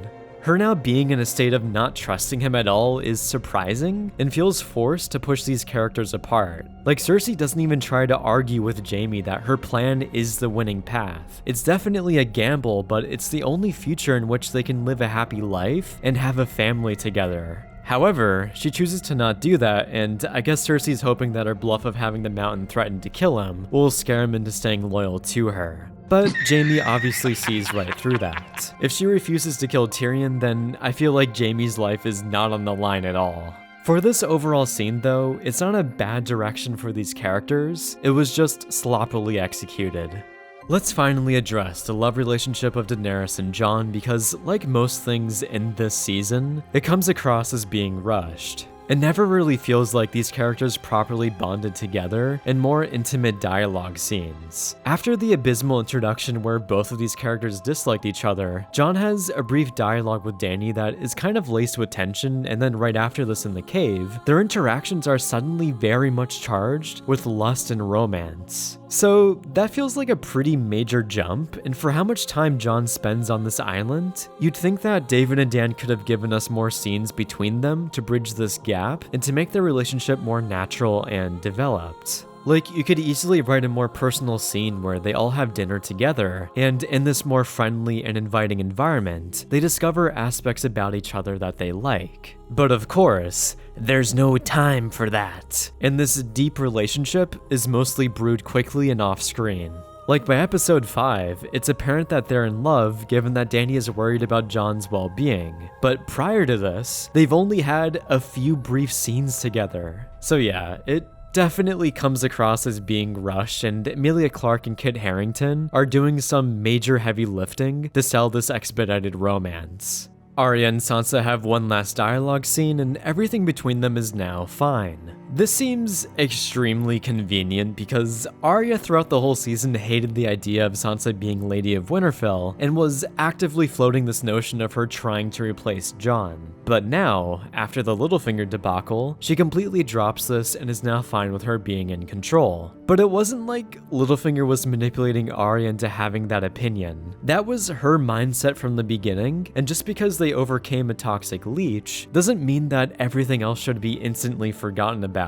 Her now being in a state of not trusting him at all is surprising and feels forced to push these characters apart. Like, Cersei doesn't even try to argue with Jaime that her plan is the winning path. It's definitely a gamble, but it's the only future in which they can live a happy life and have a family together. However, she chooses to not do that, and I guess Cersei's hoping that her bluff of having the mountain threaten to kill him will scare him into staying loyal to her. But Jaime obviously sees right through that. If she refuses to kill Tyrion, then I feel like Jaime's life is not on the line at all. For this overall scene though, it's not a bad direction for these characters, it was just sloppily executed. Let's finally address the love relationship of Daenerys and Jon because, like most things in this season, it comes across as being rushed. It never really feels like these characters properly bonded together in more intimate dialogue scenes. After the abysmal introduction where both of these characters disliked each other, Jon has a brief dialogue with Dany that is kind of laced with tension, and then right after this in the cave, their interactions are suddenly very much charged with lust and romance. So that feels like a pretty major jump, and for how much time Jon spends on this island, you'd think that David and Dan could have given us more scenes between them to bridge this gap and to make their relationship more natural and developed. Like, you could easily write a more personal scene where they all have dinner together, and in this more friendly and inviting environment, they discover aspects about each other that they like. But of course, there's no time for that, and this deep relationship is mostly brewed quickly and off-screen. Like, by episode 5, it's apparent that they're in love given that Dany is worried about Jon's well-being, but prior to this, they've only had a few brief scenes together. So yeah, it definitely comes across as being rushed, and Emilia Clarke and Kit Harington are doing some major heavy lifting to sell this expedited romance. Arya and Sansa have one last dialogue scene, and everything between them is now fine. This seems extremely convenient because Arya throughout the whole season hated the idea of Sansa being Lady of Winterfell and was actively floating this notion of her trying to replace Jon. But now, after the Littlefinger debacle, she completely drops this and is now fine with her being in control. But it wasn't like Littlefinger was manipulating Arya into having that opinion. That was her mindset from the beginning, and just because they overcame a toxic leech doesn't mean that everything else should be instantly forgotten about.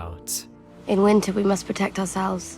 In winter, we must protect ourselves,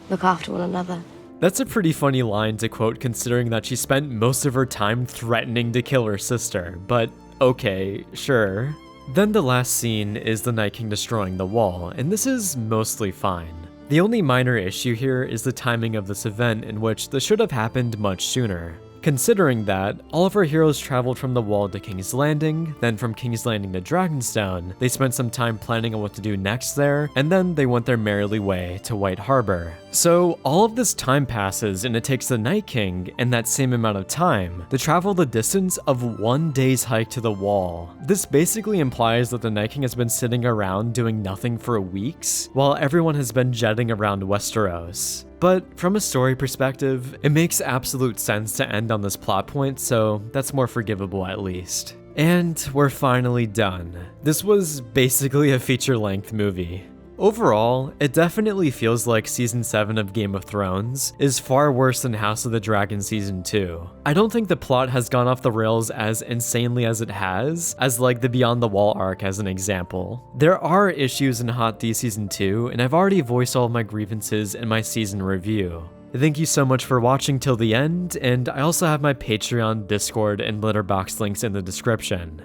look after one another. That's a pretty funny line to quote considering that she spent most of her time threatening to kill her sister, but okay, sure. Then the last scene is the Night King destroying the wall, and this is mostly fine. The only minor issue here is the timing of this event, in which this should have happened much sooner. Considering that, all of our heroes traveled from the Wall to King's Landing, then from King's Landing to Dragonstone, they spent some time planning on what to do next there, and then they went their merrily way to White Harbor. So all of this time passes, and it takes the Night King, in that same amount of time, to travel the distance of 1 day's hike to the Wall. This basically implies that the Night King has been sitting around doing nothing for weeks, while everyone has been jetting around Westeros. But from a story perspective, it makes absolute sense to end on this plot point, so that's more forgivable at least. And we're finally done. This was basically a feature-length movie. Overall, it definitely feels like Season 7 of Game of Thrones is far worse than House of the Dragon Season 2. I don't think the plot has gone off the rails as insanely as it has, as like the Beyond the Wall arc as an example. There are issues in Hot D Season 2, and I've already voiced all of my grievances in my season review. Thank you so much for watching till the end, and I also have my Patreon, Discord, and Letterboxd links in the description.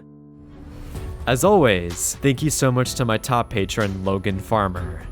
As always, thank you so much to my top patron, Logan Farmer.